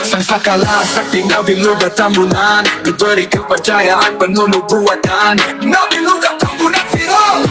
Sang sakala sakti Nabi Luga Tambunan, diberi kepercayaan penuh nubuatan. Nabi Luga Tambunan viral.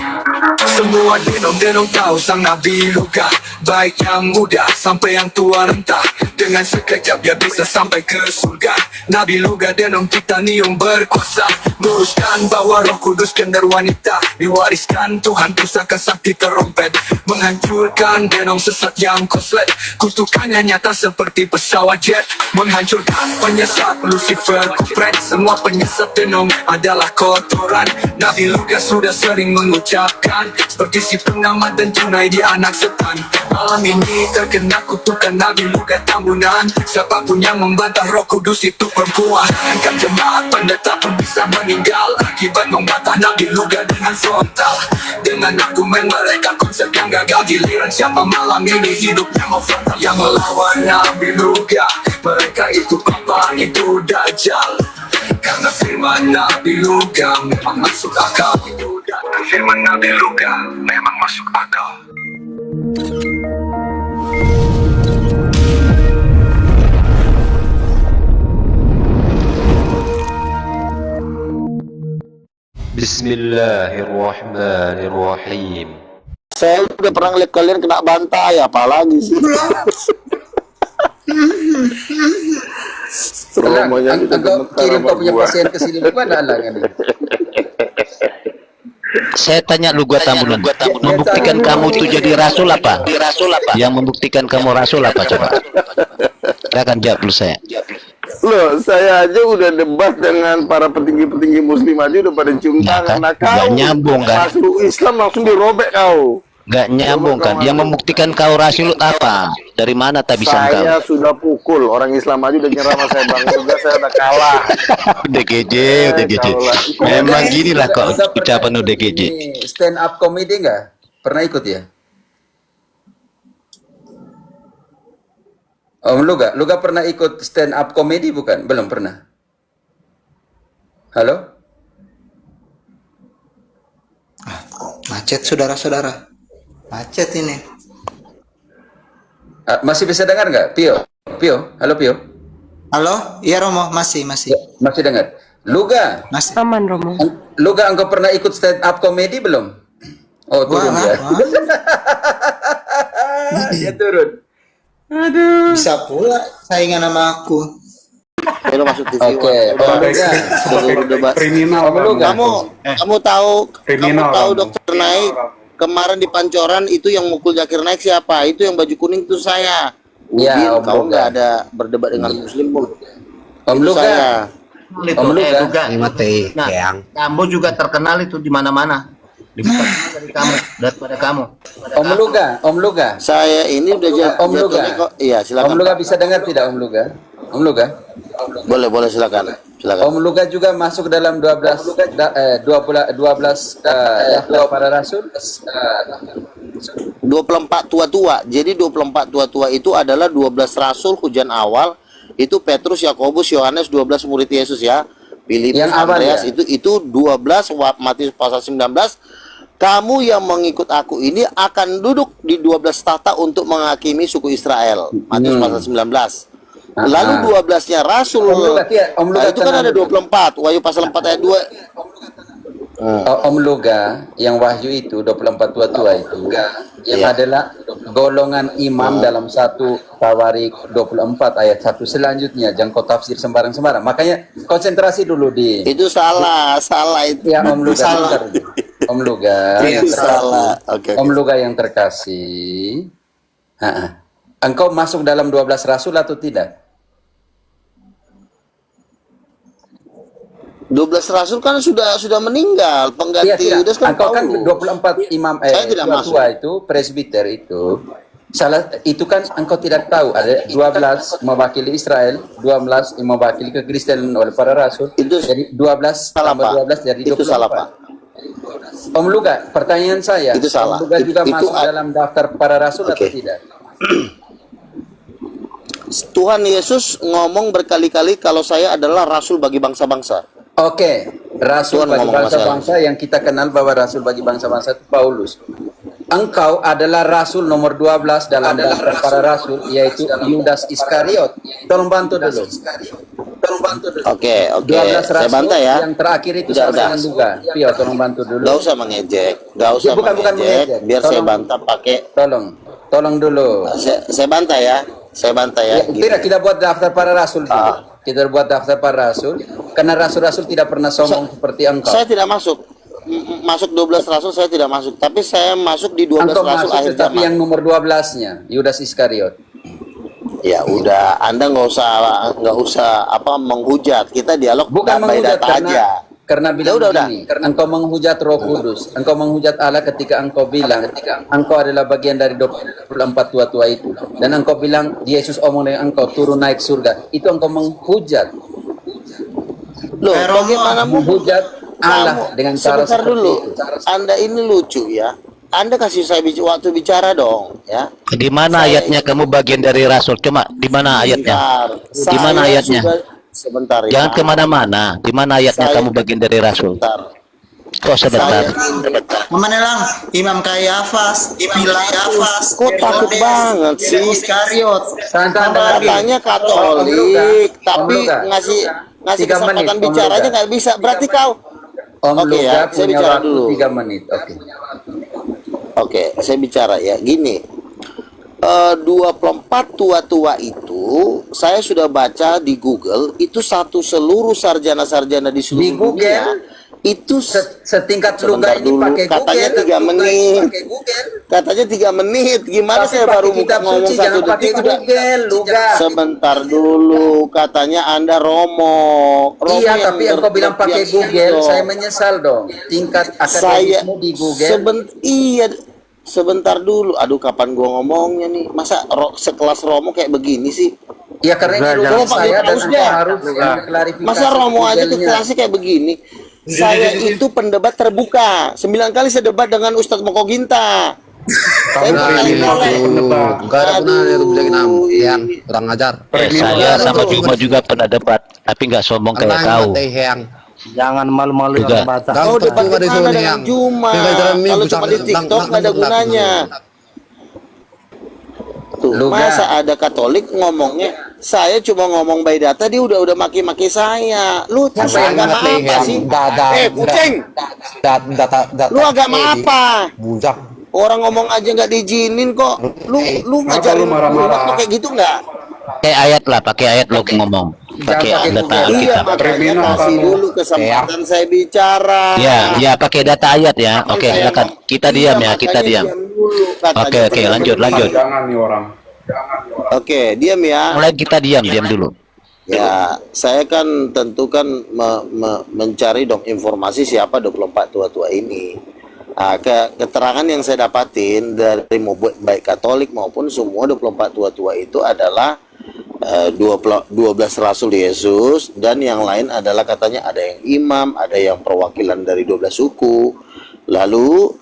Semua denong-denong tahu sang Nabi Luga, baik yang muda sampai yang tua renta. Dengan sekejap dia bisa sampai ke surga. Nabi Luga denong titanium berkuasa, meluruskan bawa Roh Kudus gender wanita. Diwariskan Tuhan pusaka sakti terompet, menghancurkan denong sesat yang koslet. Kutukannya nyata seperti pesawat jet, menghancurkan penyesat Lucifer kupret. Semua penyesat denong adalah kotoran. Nabi Luga sudah sering mengucapkan, seperti si pengamat dan tunai dia anak setan. Malam ini terkena kutukan Nabi Luga Tambunan. Siapapun yang membantah Roh Kudus itu perempuan. Kan jemaat pendeta pun bisa meninggal akibat membantah Nabi Luga dengan frontal. Dengan argumen mereka konsep yang gagal, giliran siapa malam ini hidupnya mau frontal. Yang melawan Nabi Luga, mereka itu papa, itu dajjal. Karena firman Nabi Luga memang masuk akal. Firman Nabi Luga memang masuk akal. Bismillahirrahmanirrahim. Saya udah pernah lihat kalian kena bantai, apalagi sih? Semuanya Engkau kirim kau punya pasien ke sini mana alangan? Saya tanya Luga Tambunan, membuktikan kamu itu jadi rasul apa? Yang membuktikan kamu rasul apa coba? Silakan jawab dulu saya. Loh, saya aja udah debat dengan para petinggi-petinggi muslim aja udah pada cium tangan. Nah, Gak nyambung kan? Masuk Islam langsung dirobek kau. Gak nyambung kan? Yang membuktikan kau rasul apa? Dari mana tak bisa engkau? Saya sudah pukul orang Islam aja udah nyerah sama saya, Bang. Juga saya udah kalah. DGJ. Memang gini lah kok ucapan DGJ. Stand up comedy nggak? Pernah ikut ya? Om Luga pernah ikut stand up comedy bukan? Belum pernah. Halo? Macet saudara-saudara, macet ini. Masih bisa dengar nggak? Pio, halo Pio. Halo, iya Romo, masih. Masih dengar? Luga, Masih. Aman Romo. Luga engkau pernah ikut stand up comedy belum? Oh turun ya. Dia turun. Aduh. Bisa pula saingan sama aku. Kalau masuk TV. Oke. Kriminal. Kamu tahu Dokter Naik kemarin di Pancoran itu yang mukul Zakir Naik siapa? Itu yang baju kuning itu saya. Iya, kau nggak ada berdebat dengan muslim pun. Om Luga. Om Luga. Nah, kamu juga terkenal itu di mana-mana. Lebih terkenal dari kamu, daripada kamu. Om Luga. Saya ini udah Om Luga. Iya, silakan. Om Luga bisa dengar tidak Om Luga? Om Luga. Boleh silakan. Om Luga juga masuk dalam 12 daftar para rasul. 24 tua-tua. Jadi 24 tua-tua itu adalah 12 rasul hujan awal. Itu Petrus, Yakobus, Yohanes, 12 murid Yesus ya. Filipus, Andreas ya? itu 12 Matius pasal 19. Kamu yang mengikut aku ini akan duduk di 12 tahta untuk menghakimi suku Israel. Matius pasal 19. Lalu 12-nya rasul. Itu kan ada 24. Wahyu pasal 4 ayat 2. Om Luga yang wahyu itu 24 tua-tua itu yang adalah golongan imam dalam satu Tawarik 24 ayat 1 selanjutnya jangan kau tafsir sembarang-sembarang. Makanya konsentrasi dulu di itu salah itu ya Om Luga salah. Om Luga itu salah. Om Luga yang terkasih, engkau masuk dalam 12 rasul atau tidak? 12 rasul kan sudah meninggal, pengganti Yudas kan engkau kan Paulus. 24 imam Saya tidak tua itu presbiter itu salah itu kan engkau tidak tahu ada 12 mewakili Israel, 12 yang mewakili kekristenan oleh para rasul. Itu jadi 12 salah, tambah Pak. 12 jadi 24. Itu salah, Pak. Om Luga, pertanyaan saya, Itu salah. Om Luga juga Itu masuk dalam daftar para rasul atau tidak? Tuhan Yesus ngomong berkali-kali kalau saya adalah rasul bagi bangsa-bangsa. Oke, rasul Tuhan bagi ngomong sama bangsa-bangsa yang kita kenal bahwa rasul bagi bangsa-bangsa itu Paulus. engkau adalah rasul nomor 12 dalam daftar para rasul, yaitu Yudas Iskariot. Tolong bantu dulu. Oke, 12 saya rasul bantah ya. yang terakhir itu Udah, sama dengan Luka. Pio, tolong bantu dulu. Gak usah mengejek, gak usah Bukan mengejek. mengejek. Biar saya Tolong. bantah pakai. Tolong dulu. Saya bantah ya. Saya bantah ya. Ya, tidak, kita buat daftar para rasul dulu. Kita buat daftar para rasul, karena rasul-rasul tidak pernah sombong seperti engkau. Saya tidak masuk. Masuk 12 rasul saya tidak masuk, tapi saya masuk di 12 Engkau rasul masuk, akhir tetapi zaman. yang nomor 12-nya, Yudas Iskariot. Ya udah, Anda nggak usah apa menghujat. Kita dialog Bukan by menghujat data aja. karena bilang udah. begini, engkau menghujat Roh Kudus, engkau menghujat Allah ketika engkau bilang engkau adalah bagian dari 24 tua-tua itu, dan engkau bilang Yesus omong dengan engkau turun naik surga, itu engkau menghujat. Loh, bagaimana Menghujat Allah dengan cara sebentar seperti dulu. itu. Anda ini lucu ya. Anda kasih saya waktu bicara dong, ya. Di mana ayatnya kamu bagian dari rasul? Cuma di mana ayatnya? Di mana ayatnya? Sebentar ya. Jangan kemana-mana. Di mana ayatnya kamu bagian dari rasul? Sebentar. Kok sebentar? Mana lang? Imam Kayafas, Pilatus, Kok takut banget sih? Iskariot. Katanya Katolik, tapi ngasih 3 menit, kesempatan Om bicaranya Luka. nggak bisa. Berarti kau. Om Oke Luka ya, saya punya bicara waktu dulu. 3 menit. Oke, saya bicara ya. Gini, 24 tua-tua itu saya sudah baca di Google, itu seluruh sarjana-sarjana di seluruh Di Google? dunia itu Setingkat sebentar Luka ini dulu, pakai katanya Google. 3 menit. Katanya 3 menit. Gimana Tapi saya baru pakai kitab ngomong suci, 1 jangan pakai detik udah. Google, Luka. Sebentar dulu, katanya Anda Romo. Iya, yang tapi engkau bilang pakai berkeyakinan Google, dong. saya menyesal dong. Tingkat Saya akademismu di Google. iya, sebentar dulu. Aduh, kapan gua ngomongnya nih? Masa sekelas Romo kayak begini sih? Ya karena ini Romo rumah panggil saya dan pausnya. engkau harus klarifikasi. Masa Romo aja ke Google-nya. kelasnya kayak begini? Saya itu pendebat terbuka. 9 kali saya debat dengan Ustadz Moko Ginta. Saya berkali Enggak ada gunanya itu bisa yang kurang ajar. Saya sama Juma juga pernah debat, tapi nggak sombong kayak kau. Jangan malu-malu Juga. yang baca. Kau debat juga di di mana sini dengan yang Juma? Kalau cuma di TikTok nggak ada gunanya. Tuh, Luga. masa ada Katolik ngomongnya, saya cuma ngomong by data, dia udah maki-maki saya. Lu agama apa sih? Kucing, lu agama apa? Bujak. Orang ngomong aja nggak diizinin kok. Lu ngajarin umat lu kayak gitu nggak? Pakai ayat lah, pakai ayat lo ngomong. Pakai pakai data Google. Iya, Alkitab. makanya kasih dulu kesempatan saya bicara. Ya, pakai data ayat ya. Oke, silakan. Kita diam ya, kita Makanya diam. dulu, katanya. Oke, lanjut. Oke, diam ya. Mulai kita diam dulu. Ya, saya kan tentu kan mencari dong informasi siapa 24 tua-tua ini. Nah, keterangan yang saya dapatin dari baik Katolik maupun semua 24 tua-tua itu adalah 12 rasul Yesus, dan yang lain adalah katanya ada yang imam, ada yang perwakilan dari 12 suku. Lalu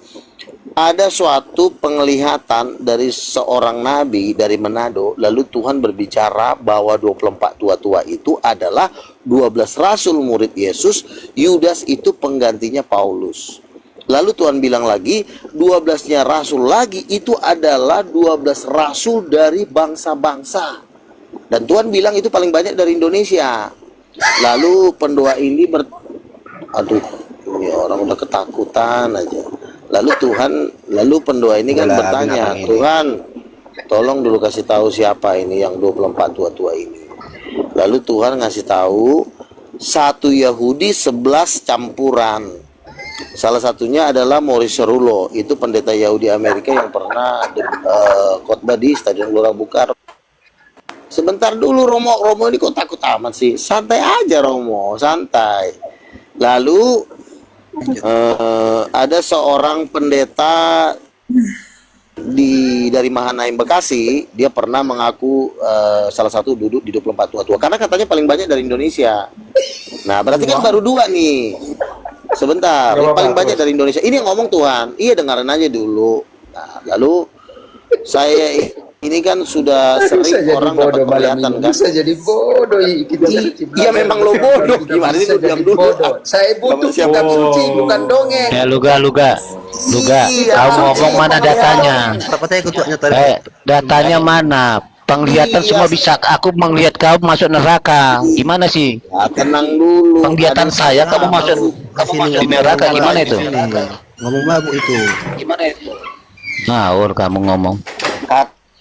ada suatu penglihatan dari seorang nabi dari Manado, lalu Tuhan berbicara bahwa 24 tua-tua itu adalah 12 rasul murid Yesus. Yudas itu penggantinya Paulus. Lalu Tuhan bilang lagi, 12-nya rasul lagi itu adalah 12 rasul dari bangsa-bangsa. Dan Tuhan bilang itu paling banyak dari Indonesia. Lalu pendoa ini aduh, ini orang udah ketakutan aja. Lalu pendoa ini kan bertanya, Tuhan, tolong dulu kasih tahu siapa ini yang 24 tua-tua ini. Lalu Tuhan ngasih tahu, 1 Yahudi 11 campuran. Salah satunya adalah Maurice Cerullo, itu pendeta Yahudi Amerika yang pernah khotbah di Stadion Gelora Bung Karno. Sebentar dulu, Romo ini kok takut amat sih? Santai aja Romo, santai. Lalu ada seorang pendeta dari Mahanaim Bekasi, dia pernah mengaku salah satu duduk di 24 tua-tua karena katanya paling banyak dari Indonesia. Nah, berarti kan baru 2 nih. Sebentar, yang paling banyak dari Indonesia. Ini yang ngomong Tuhan. Iya, dengarin aja dulu. Nah, lalu saya ini kan sudah Bisa sering jadi orang bodoh dapat malam penglihatan ini. kan. Bisa jadi bodoh. Kita Iya memang lo bodoh. Gimana sih bisa lu diam jadi dulu? bodoh. Saya butuh Siap. kitab suci, bukan dongeng. Ya luga, Iya, kau ngomong mana datanya? Berapa tadi ketuanya tadi? Datanya mana? Penglihatan Iya. semua bisa. Aku melihat kau masuk neraka. Gimana sih? Ya, tenang dulu. Penglihatan Ada- saya kamu masuk di neraka gimana itu? Ngomong mabuk itu. Ngawur kamu ngomong.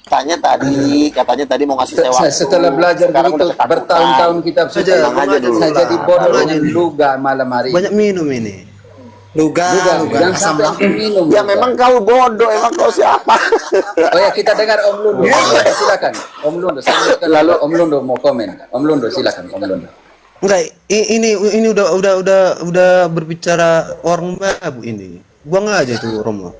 katanya tadi mau ngasih saya waktu. Setelah belajar Sekarang begitu udah ketakutan. bertahun-tahun kitab suci, Tenang aja dulu. saya jadi bodoh dengan luga malam hari. Banyak minum ini. Luga, Jangan sampai aku minum. Ya memang kau bodoh, emang kau siapa? Oh ya, kita dengar Om Lundo. Silakan Om Lundo. Lalu Om Lundo mau komen. Om Lundo silakan Om Lundo. Enggak, ini udah berbicara orang mabuk ini. Buang aja itu Romo.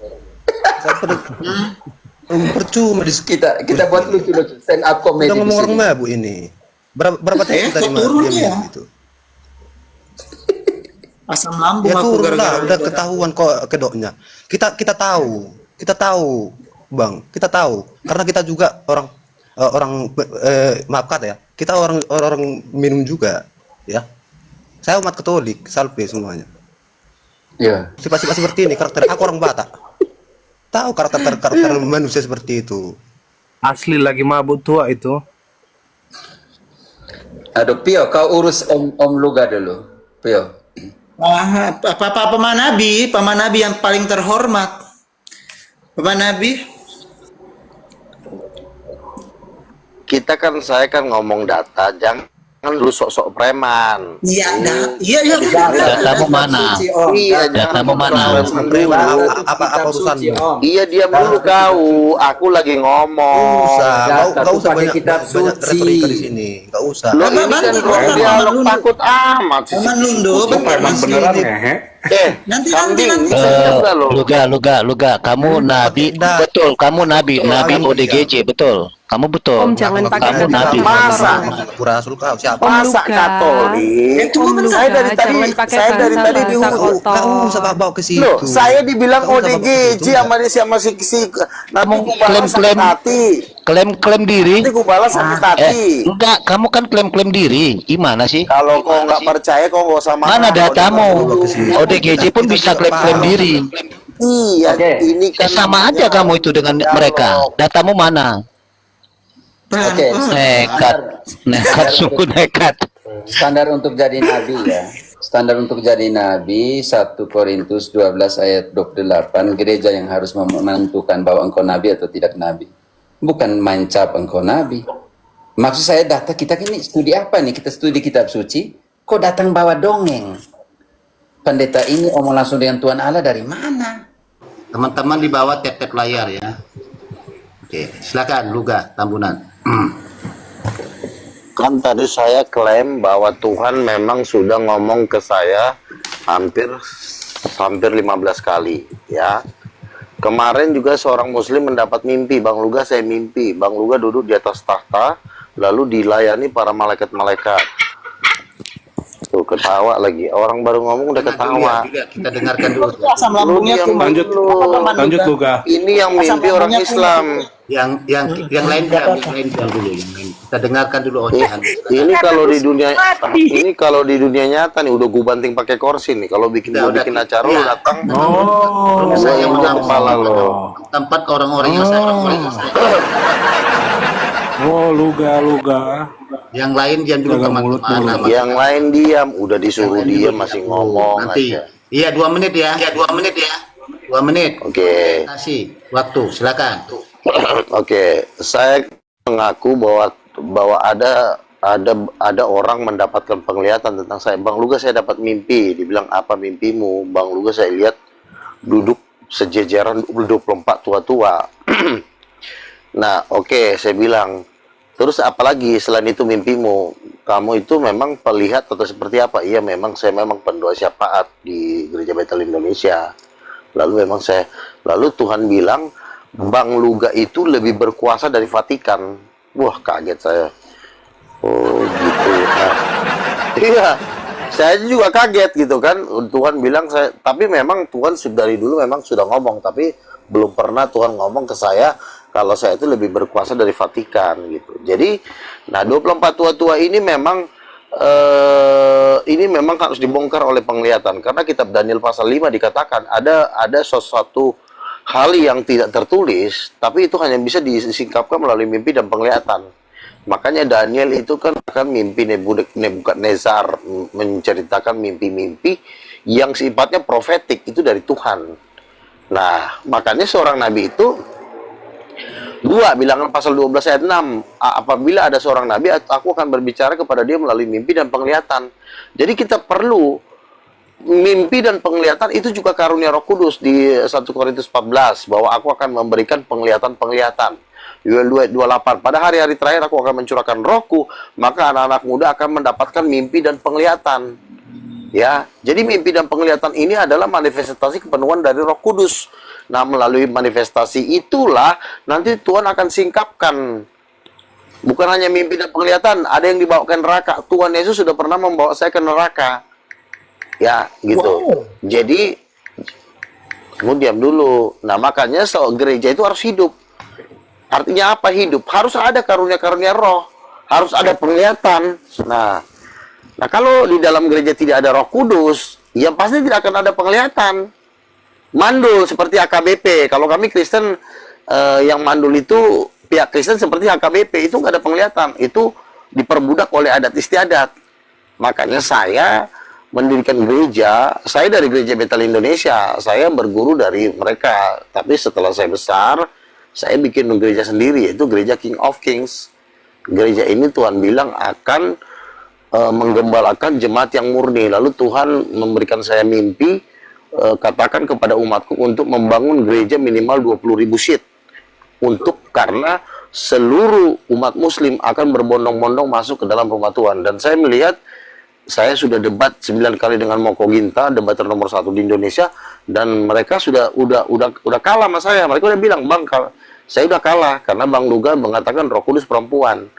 Percuma di Kita buat lucu-lucu stand up comedy udah di ngomong orang sini. mabuk ini. Berapa tadi tadi kok turun dia ya? gitu. asam lambung Ya aku turun lah, gara-gara udah luga. ketahuan kok kedoknya. Kita tahu, Bang. Kita tahu karena kita juga orang maaf kata ya. Kita orang minum juga, ya. Saya umat Katolik, salve semuanya. Iya. Sifat-sifat seperti ini karakter aku orang Batak. Tahu karakter manusia seperti itu. Asli lagi mabuk tua itu. Aduh Pio, kau urus Om Luga dulu. Pio. Paman Nabi yang paling terhormat. Paman Nabi. Saya kan ngomong data, jangan lu sok-sok preman. Iya, iya. Datamu mana? Iya, Datamu jangan mana? preman dulu. Apa urusanmu? Iya, diam dulu kau. Aku lagi ngomong. Gak usah pakai banyak kitab suci. retorika di sini. Gak usah. Lo ini kan dialog takut amat sih. Paman Lundo, Emang beneran ya? Nanti. Luga, kamu nabi, betul, kamu nabi ODGJ, betul. Kamu betul. Om jangan pakai kamu nabi. Masa? Rasul kau siapa? Masa Katolik? Saya dari tadi dihujat. Gak usah bawa ke situ. Loh, saya dibilang ODGJ sama si nanti ku balas sakit hati. Klaim diri. Nanti ku balas sakit hati. Enggak, kamu kan klaim diri. Gimana sih? Kalau kau nggak percaya, kau nggak usah marah. Mana datamu? ODGJ pun bisa klaim diri. Iya, ini kan Sama aja kamu itu dengan mereka. Datamu mana? Oke. Nekat, sungguh nekat. Standar untuk jadi nabi ya. Standar untuk jadi nabi 1 Korintus 12 ayat 28, gereja yang harus menentukan bahwa engkau nabi atau tidak nabi. Bukan main cap engkau nabi. Maksud saya data kita ini studi apa nih? Kita studi kitab suci, kok datang bawa dongeng? Pendeta ini omong langsung dengan Tuhan Allah dari mana? Teman-teman di bawah tap-tap layar ya. Oke, silakan Luga Tambunan. kan tadi saya klaim bahwa Tuhan memang sudah ngomong ke saya hampir 15 kali ya. Kemarin juga seorang muslim mendapat mimpi, Bang Luga, saya mimpi Bang Luga duduk di atas tahta lalu dilayani para malaikat-malaikat. Tuh ketawa lagi, orang baru ngomong udah ketawa. Kita dengarkan dulu. Asam lambungnya Lu Lanjut, lanjut Luga. Ini yang mimpi orang Islam. Yang lain dulu. Kita dengarkan dulu ocehan. Ini kalau di dunia nyata nih udah gue banting pakai kursi nih. Kalau bikin acara lu datang. Saya yang udah kepala lo. tempat orang-orang yang saya Oh, Luga. yang lain diam dulu teman-teman. Yang lain diam, udah disuruh diam masih ngomong Nanti. aja. Iya 2 menit ya. 2 menit. Oke. Kasih waktu, silakan. Oke, saya mengaku bahwa ada orang mendapatkan penglihatan tentang saya. Bang Luga, saya dapat mimpi. Dibilang apa mimpimu? Bang Luga, saya lihat duduk sejajaran 24 tua-tua. Nah, oke, saya bilang, terus apalagi selain itu mimpimu? Kamu itu memang pelihat atau seperti apa? Iya, memang saya memang pendoa syafaat di Gereja Betel Indonesia. Lalu Tuhan bilang, Bang Luga itu lebih berkuasa dari Vatikan. Wah, kaget saya. Oh, gitu. Nah, iya, saya juga kaget gitu kan. Tuhan bilang tapi memang Tuhan dari dulu memang sudah ngomong, tapi belum pernah Tuhan ngomong ke saya kalau saya itu lebih berkuasa dari Vatikan gitu. Jadi, nah 24 tua-tua ini memang harus dibongkar oleh penglihatan, karena kitab Daniel pasal 5 dikatakan ada sesuatu hal yang tidak tertulis, tapi itu hanya bisa disingkapkan melalui mimpi dan penglihatan. Makanya Daniel itu kan akan mimpi Nebukadnezar, menceritakan mimpi-mimpi yang sifatnya profetik, itu dari Tuhan. Nah, makanya seorang nabi itu, bilangan pasal 12 ayat 6, apabila ada seorang nabi, aku akan berbicara kepada dia melalui mimpi dan penglihatan. Jadi kita perlu mimpi dan penglihatan, itu juga karunia Roh Kudus di 1 Korintus 14, bahwa aku akan memberikan penglihatan-penglihatan. Yoel 2:28, pada hari-hari terakhir aku akan mencurahkan rohku, maka anak-anak muda akan mendapatkan mimpi dan penglihatan. Ya, jadi mimpi dan penglihatan ini adalah manifestasi kepenuhan dari Roh Kudus. Nah, melalui manifestasi itulah nanti Tuhan akan singkapkan. Bukan hanya mimpi dan penglihatan, ada yang dibawa ke neraka. Tuhan Yesus sudah pernah membawa saya ke neraka. Ya, gitu. Wow. Jadi, kamu diam dulu. Nah, makanya gereja itu harus hidup. Artinya apa hidup? Harus ada karunia-karunia roh. Harus ada penglihatan. Nah, kalau di dalam gereja tidak ada Roh Kudus, ya pasti tidak akan ada penglihatan. Mandul seperti AKBP. Kalau kami Kristen, yang mandul itu pihak Kristen seperti AKBP, itu nggak ada penglihatan. Itu diperbudak oleh adat istiadat. Makanya saya mendirikan gereja. Saya dari Gereja Betel Indonesia. Saya berguru dari mereka. Tapi setelah saya besar, saya bikin gereja sendiri, yaitu gereja King of Kings. Gereja ini Tuhan bilang akan menggembalakan jemaat yang murni. Lalu Tuhan memberikan saya mimpi, katakan kepada umatku untuk membangun gereja minimal 20.000 seat. Karena seluruh umat muslim akan berbondong-bondong masuk ke dalam rumah Tuhan. Dan saya melihat, saya sudah debat 9 kali dengan Moko Ginta, debater nomor 1 di Indonesia, dan mereka sudah kalah sama saya. Mereka udah bilang, Bang, saya udah kalah karena Bang Luga mengatakan Roh Kudus perempuan.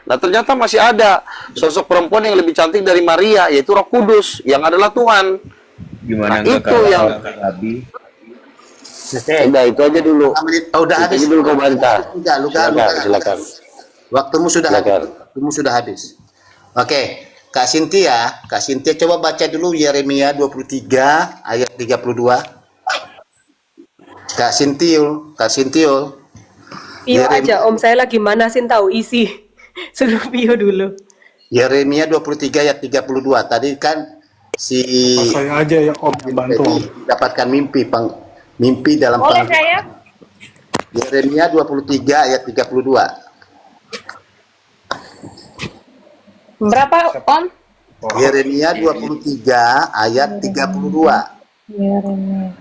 Nah, ternyata masih ada sosok perempuan yang lebih cantik dari Maria, yaitu Roh Kudus yang adalah Tuhan. Gimana Nah, itu yang udah, itu aja dulu. Udah habis. Itu dulu kau bantah. Silakan. Waktumu sudah habis. Waktumu sudah habis. Oke, Kak Cynthia coba baca dulu Yeremia 23 ayat 32. Kak Cynthia. Pio aja Om, saya lagi manasin tahu isi. Suruh Pio dulu. Yeremia 23 ayat 32. Tadi kan Saya aja ya Om yang bantu. dapatkan mimpi dalam Boleh saya? Yeremia 23 ayat 32. Berapa Om? Yeremia 23 ayat 32. Yeremia.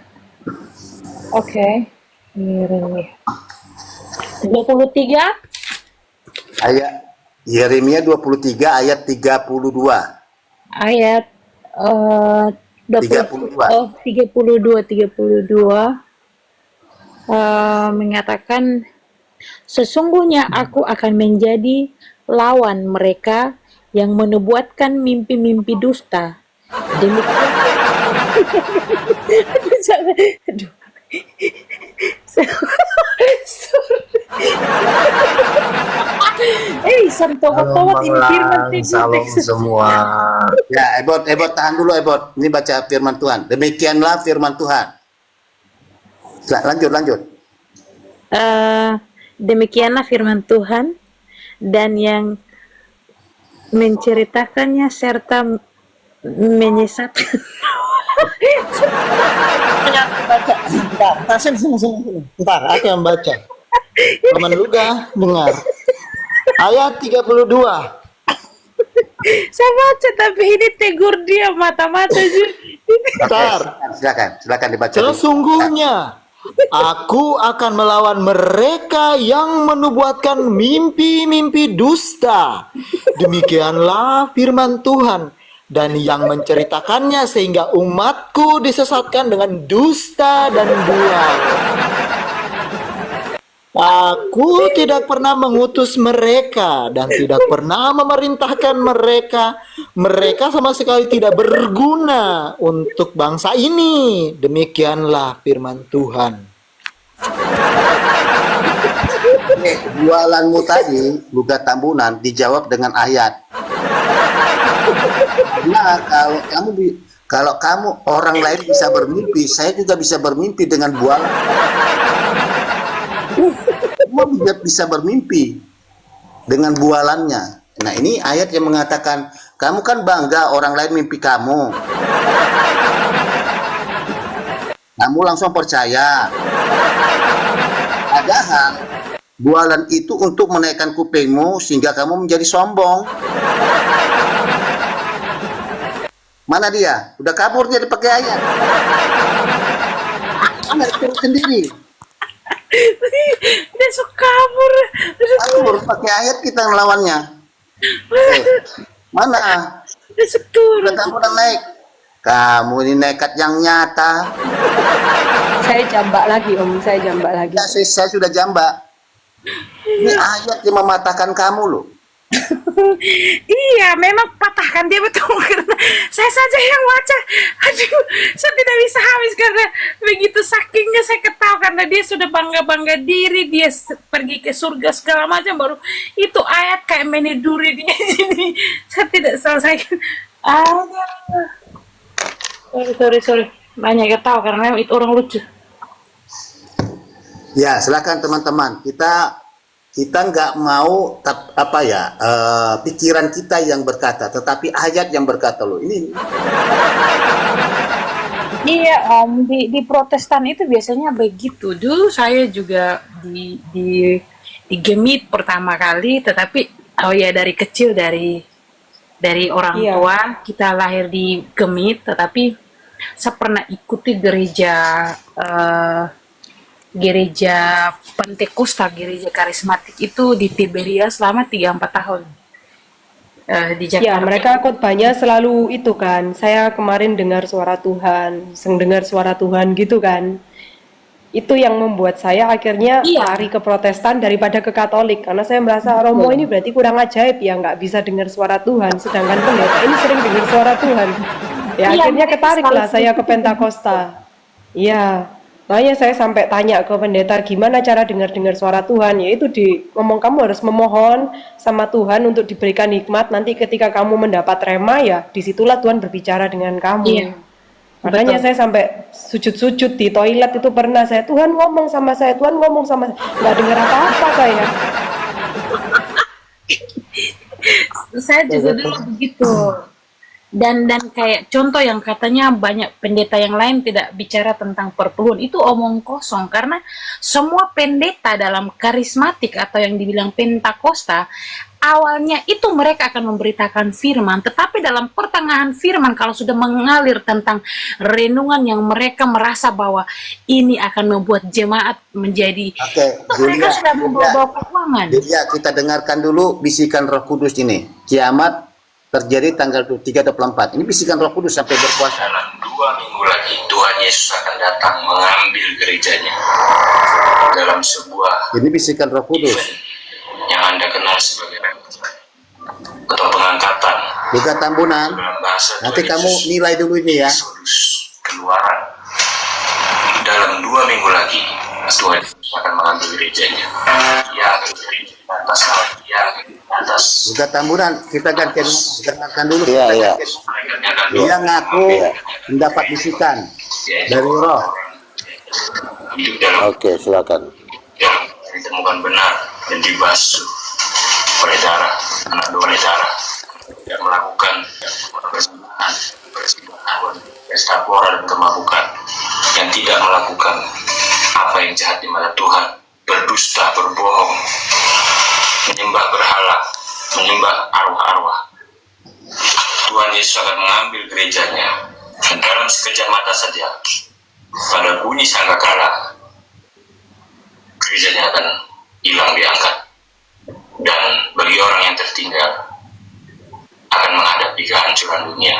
Oke. Yeremia. 23 Ayat Yeremia 23 ayat 32. ayat 32 mengatakan, sesungguhnya aku akan menjadi lawan mereka yang menubuatkan mimpi-mimpi dusta. Demikian. Aduh. Santo-tawat ini firman Salam semua. Ya, Ebot tahan dulu Ebot. Ini baca firman Tuhan. Demikianlah firman Tuhan. Lanjut. Demikianlah firman Tuhan, dan yang menceritakannya serta menyesatkan. Baca. Bentar, aku yang baca. Teman Luga, dengar. Ayat 32. Saya baca tapi ini tegur dia mata-mata juga. Bentar. Silakan dibaca. Sesungguhnya aku akan melawan mereka yang menubuatkan mimpi-mimpi dusta. Demikianlah firman Tuhan. Dan yang menceritakannya sehingga umatku disesatkan dengan dusta dan buang. Aku tidak pernah mengutus mereka dan tidak pernah memerintahkan mereka. Mereka sama sekali tidak berguna untuk bangsa ini. Demikianlah firman Tuhan. Jualanmu tadi, Lugat Tambunan, dijawab dengan ayat. Nah, kalau kamu orang lain bisa bermimpi, saya juga bisa bermimpi dengan bualan. Semua bisa bermimpi dengan bualannya. Nah, ini ayat yang mengatakan, kamu kan bangga orang lain mimpi kamu. Kamu langsung percaya. Padahal bualan itu untuk menaikkan kupingmu sehingga kamu menjadi sombong. Mana dia? Udah kabur dia dipakai ayat. Mana turun sendiri? Dia suka kabur. Kabur pakai ayat kita melawannya. Mana? Dia suka. Udah kamu udah naik. Kamu ini nekat yang nyata. Saya jambak lagi Om, saya jambak lagi. Ya, saya sudah jambak. Ini ayat yang mematahkan kamu loh. Iya, memang patahkan dia betul karena saya saja yang baca. Aduh, saya tidak bisa habis karena begitu sakingnya saya ketawa karena dia sudah bangga-bangga diri, dia pergi ke surga segala macam, baru itu ayat kayak meniduri dia. Jadi saya tidak selesaikan. Sorry. Banyak ketawa karena memang itu orang lucu. Ya, silakan teman-teman. Kita nggak mau pikiran kita yang berkata, tetapi ayat yang berkata loh. Ini. Iya Om, di Protestan itu biasanya begitu. Dulu saya juga di Gemit pertama kali, tetapi dari kecil dari orang tua kita lahir di Gemit, tetapi saya pernah ikuti gereja Pentakosta, gereja karismatik itu di Tiberia selama 3-4 tahun di Jakarta. Ya, mereka khotbahnya selalu itu kan. Saya kemarin dengar suara Tuhan, dengar suara Tuhan gitu kan. Itu yang membuat saya akhirnya lari ke Protestan daripada ke Katolik, karena saya merasa Romo ini berarti kurang ajaib ya, nggak bisa dengar suara Tuhan, sedangkan pendeta ini sering dengar suara Tuhan. Ya akhirnya ketariklah saya ke Pentakosta. Iya. Makanya saya sampai tanya ke pendeta gimana cara dengar suara Tuhan, yaitu ngomong kamu harus memohon sama Tuhan untuk diberikan hikmat, nanti ketika kamu mendapat rema ya disitulah Tuhan berbicara dengan kamu. Iya. Makanya saya sampai sujud-sujud di toilet itu pernah saya, Tuhan ngomong sama saya, Tuhan ngomong sama saya, nggak dengar apa-apa saya. Saya juga dulu begitu. Dan kayak contoh yang katanya banyak pendeta yang lain tidak bicara tentang perpuluhan, itu omong kosong, karena semua pendeta dalam karismatik atau yang dibilang Pentakosta awalnya itu mereka akan memberitakan firman, tetapi dalam pertengahan firman kalau sudah mengalir tentang renungan yang mereka merasa bahwa ini akan membuat jemaat menjadi mereka sudah membawa keuangan. Jadi ya, kita dengarkan dulu bisikan Roh Kudus ini. Kiamat terjadi tanggal 23-24. Ini bisikan Roh Kudus sampai berpuasa. Dalam 2 minggu lagi Tuhan Yesus akan datang mengambil gerejanya dalam sebuah ini bisikan Roh Kudus yang Anda kenal sebagai atau pengangkatan. Lugat Tambunan. Nanti kamu nilai dulu ini ya. Keluaran. Dalam 2 minggu lagi Tuhan akan mengambil gerejanya. Ya, gereja atas atas. Lugat Tambunan, kita gantian dengarkan dulu. Iya. Dia ngaku mendapat bisikan dari Roh. Oke, silakan. Yang ditemukan benar dan dibasuh oleh darah anak domba darah, yang melakukan persembahan pesta pora dan kemabukan, yang tidak melakukan apa yang jahat di mata Tuhan, berdusta, berbohong, menyembah berhala, menyembah arwah-arwah. Tuhan Yesus akan mengambil gerejanya dan dalam sekejap mata saja, pada bunyi sangkakala, gerejanya akan hilang diangkat, dan bagi orang yang tertinggal akan menghadapi kehancuran dunia.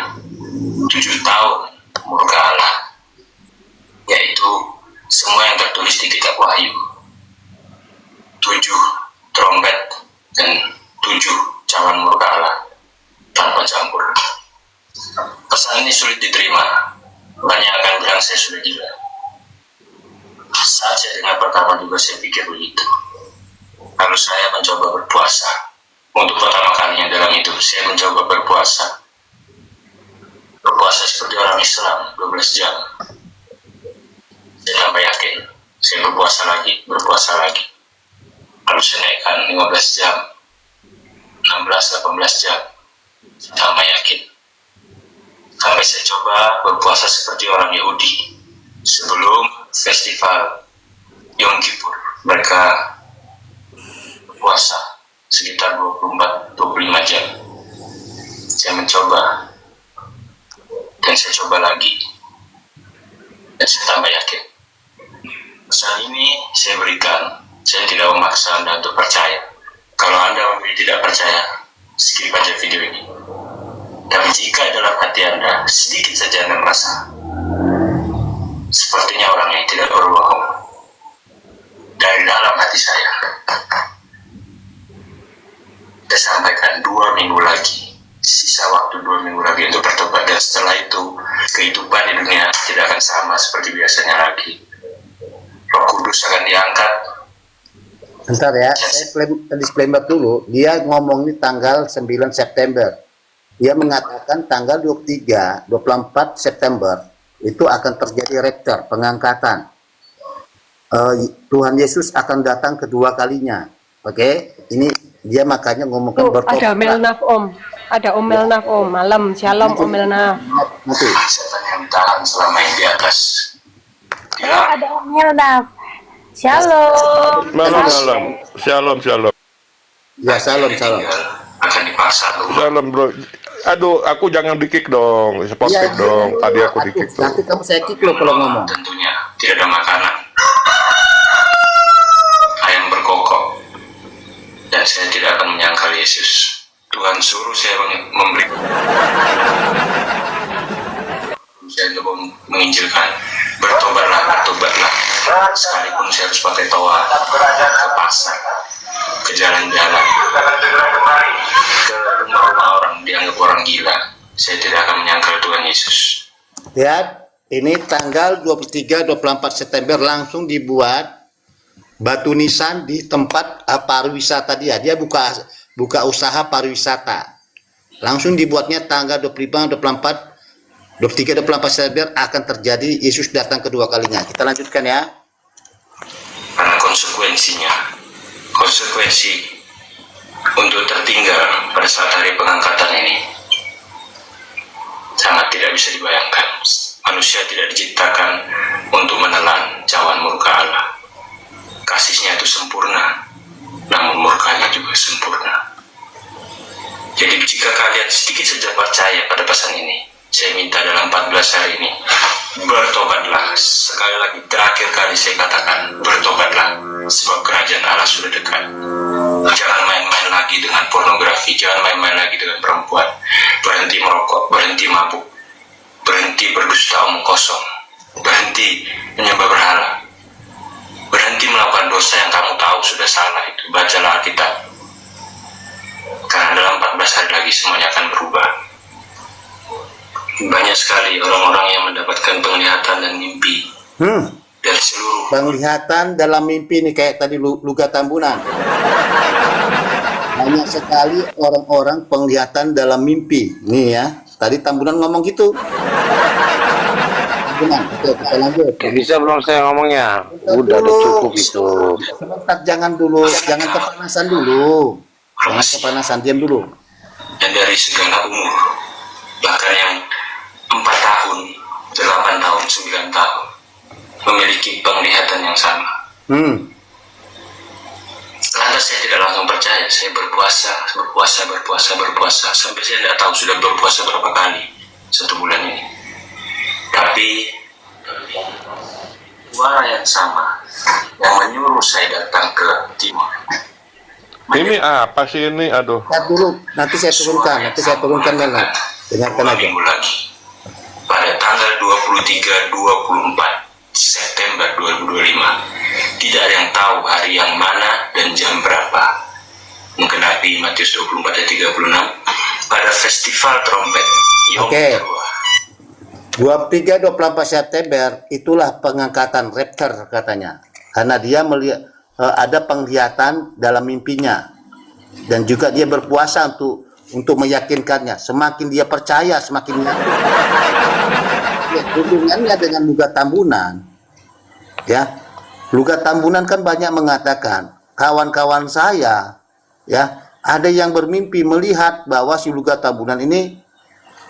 7 tahun murka Allah, yaitu semua yang tertulis di kitab Wahyu, 7 trompet dan 7 cawan murka Allah tanpa campur. Pesan ini sulit diterima. Banyak akan bilang saya sudah gila. Saat saya dengar pertama juga saya pikir begitu. Lalu saya mencoba berpuasa. Untuk pertama kalinya dalam hidup saya mencoba berpuasa. Berpuasa seperti orang Islam 12 jam. Saya tambah yakin. Saya berpuasa lagi. Lalu saya naikkan 15 jam, 16-18 jam. Saya tambah yakin. Sampai saya coba berpuasa seperti orang Yahudi. Sebelum festival Yom Kippur, mereka puasa sekitar 24-25 jam. Saya mencoba, dan saya coba lagi, dan saya tambah yakin. Pesan ini saya berikan, saya tidak memaksa Anda untuk percaya. Kalau Anda memilih tidak percaya, skip aja video ini. Tapi jika dalam hati Anda sedikit saja Anda merasa sepertinya orang yang tidak berbohong, dari dalam hati saya sampaikan 2 minggu lagi, sisa waktu 2 minggu lagi untuk bertobat, dan setelah itu kehidupan di dunia tidak akan sama seperti biasanya lagi. Roh Kudus akan diangkat. Bentar ya, saya disclaimer dulu. Dia ngomong ini tanggal 9 September. Dia mengatakan tanggal 23, 24 September itu akan terjadi rapture, pengangkatan. Tuhan Yesus akan datang kedua kalinya. Oke, ini dia makanya ngomongkan bertobat. Ada Melnaf Om, ada Om Melnaf Om, malam shalom Om Melnaf. Nanti. Setan yang tahan selama yang di atas. Ada Om Melnaf. Shalom. Malam. Shalom. Ya, salam. Akan dipaksa tuh. Shalom, bro. Aduh, aku jangan di-kick dong. Sportif dong. Tadi aku di-kick tuh. Nanti kamu saya kick lo kalau ngomong. Tentunya tidak ada makanan. Ayam berkokok. Dan saya tidak akan menyangkal Yesus. Tuhan suruh saya memberi. Saya coba menginjilkan. Bertobatlah. Sekalipun saya harus pakai toa ke pasar, ke jalan-jalan, ke rumah-rumah orang dianggap orang gila, saya tidak akan menyangkal Tuhan Yesus. Ya, ini tanggal 23-24 September langsung dibuat batu nisan di tempat pariwisata dia. Dia buka usaha pariwisata. Langsung dibuatnya tanggal 25, 24 23-24 September akan terjadi Yesus datang kedua kalinya. Kita lanjutkan ya. Karena konsekuensi untuk tertinggal pada saat hari pengangkatan ini sangat tidak bisa dibayangkan. Manusia tidak diciptakan untuk menelan cawan murka Allah. Kasihnya itu sempurna, namun murkanya juga sempurna. Jadi jika kalian sedikit saja percaya pada pesan ini, saya minta dalam 14 hari ini, bertobatlah. Sekali lagi, terakhir kali saya katakan, bertobatlah. Sebab kerajaan Allah sudah dekat. Jangan main-main lagi dengan pornografi, jangan main-main lagi dengan perempuan. Berhenti merokok, berhenti mabuk, berhenti berdusta omong kosong, berhenti menyembah berhala, berhenti melakukan dosa yang kamu tahu sudah salah itu. Bacalah Alkitab. Karena dalam 14 hari lagi semuanya akan berubah. Banyak sekali orang-orang yang mendapatkan penglihatan dan mimpi dari seluruh. Penglihatan dalam mimpi nih kayak tadi Luka Tambunan. Banyak sekali orang-orang penglihatan dalam mimpi. Nih ya, tadi Tambunan ngomong gitu. Tambunan, oke, kita lanjut. Bisa belum saya ngomongnya? Udah cukup itu. Sebentar, jangan kepanasan dulu. Jangan kepanasan, diam dulu. Dan dari segala umur, bahkan yang 4 tahun, 8 tahun, 9 tahun memiliki penglihatan yang sama. Lantas saya tidak langsung percaya. Saya berpuasa sampai saya tidak tahu sudah berpuasa berapa kali 1 bulan ini. Tapi suara yang sama yang menyuruh saya datang ke timur. Ini apa sih ini? Aduh. Lihat dulu, nanti saya turunkan Melnaf. Dengarkan aja. Minggu lagi. Pada tanggal 23-24 September 2025, tidak ada yang tahu hari yang mana dan jam berapa, menggenapi Matius 24 ayat 36 pada festival trompet Yom Teruah. 23-24 September itulah pengangkatan rapture katanya. karena dia melihat ada penglihatan dalam mimpinya, dan juga dia berpuasa untuk meyakinkannya. Semakin dia percaya, semakin yakin. Ya, hubungannya dengan Lugat Tambunan, ya, Lugat Tambunan kan banyak mengatakan, kawan-kawan saya, ya, ada yang bermimpi melihat bahwa si Lugat Tambunan ini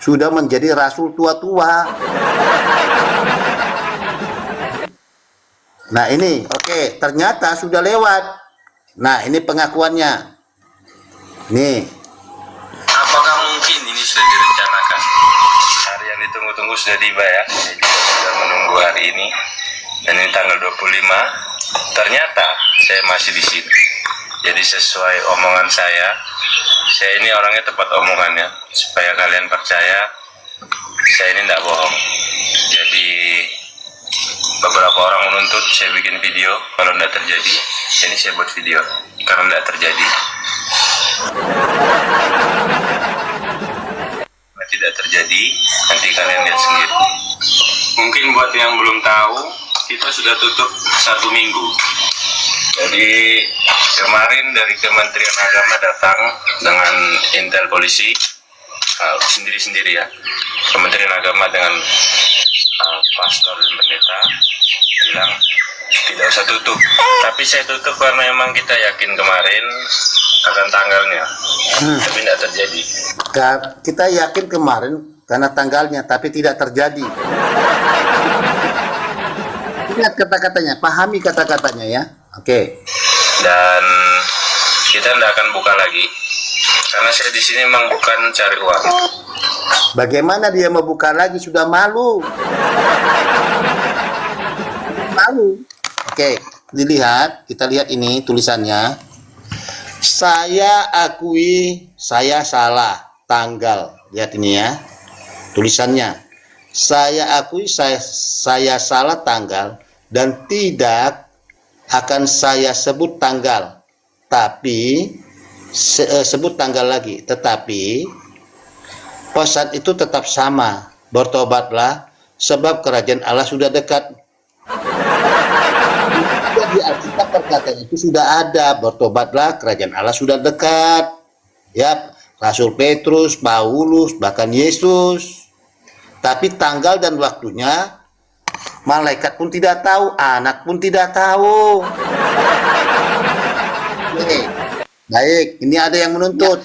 sudah menjadi rasul tua-tua. Nah ini, oke, ternyata sudah lewat. Nah ini pengakuannya. Nih. Apakah mungkin ini sudah direncanakan? Hari yang ditunggu-tunggu sudah tiba ya. Saya juga sudah menunggu hari ini. Dan ini tanggal 25. Ternyata saya masih di sini. Jadi sesuai omongan saya ini orangnya tepat omongannya. Supaya kalian percaya, saya ini tidak bohong. Jadi beberapa orang menuntut saya bikin video. Kalau tidak terjadi, ini saya buat video. Karena tidak terjadi. Tidak terjadi, nanti kalian lihat sendiri. Mungkin buat yang belum tahu, kita sudah tutup 1 minggu. Jadi kemarin dari Kementerian Agama datang dengan intel polisi sendiri-sendiri ya. Kementerian Agama dengan pastor dan pendeta bilang tidak usah tutup. Tapi saya tutup karena memang kita yakin kemarin akan tanggalnya, tapi tidak terjadi. Kita yakin kemarin karena tanggalnya, tapi tidak terjadi. Ingat kata-katanya, pahami kata-katanya ya. Oke. Dan kita tidak akan buka lagi, karena saya di sini memang bukan cari uang. Bagaimana dia mau buka lagi, sudah malu. Malu. Oke, dilihat, kita lihat ini tulisannya. Saya akui saya salah tanggal. Lihat ini ya. Tulisannya. Saya akui saya salah tanggal dan tidak akan saya sebut tanggal. Tapi sebut tanggal lagi, tetapi pesan itu tetap sama. Bertobatlah sebab kerajaan Allah sudah dekat. Di Alkitab perkataan itu sudah ada, bertobatlah kerajaan Allah sudah dekat. Ya, Rasul Petrus, Paulus, bahkan Yesus. Tapi tanggal dan waktunya malaikat pun tidak tahu, anak pun tidak tahu. Oke. Baik, ini ada yang menuntut.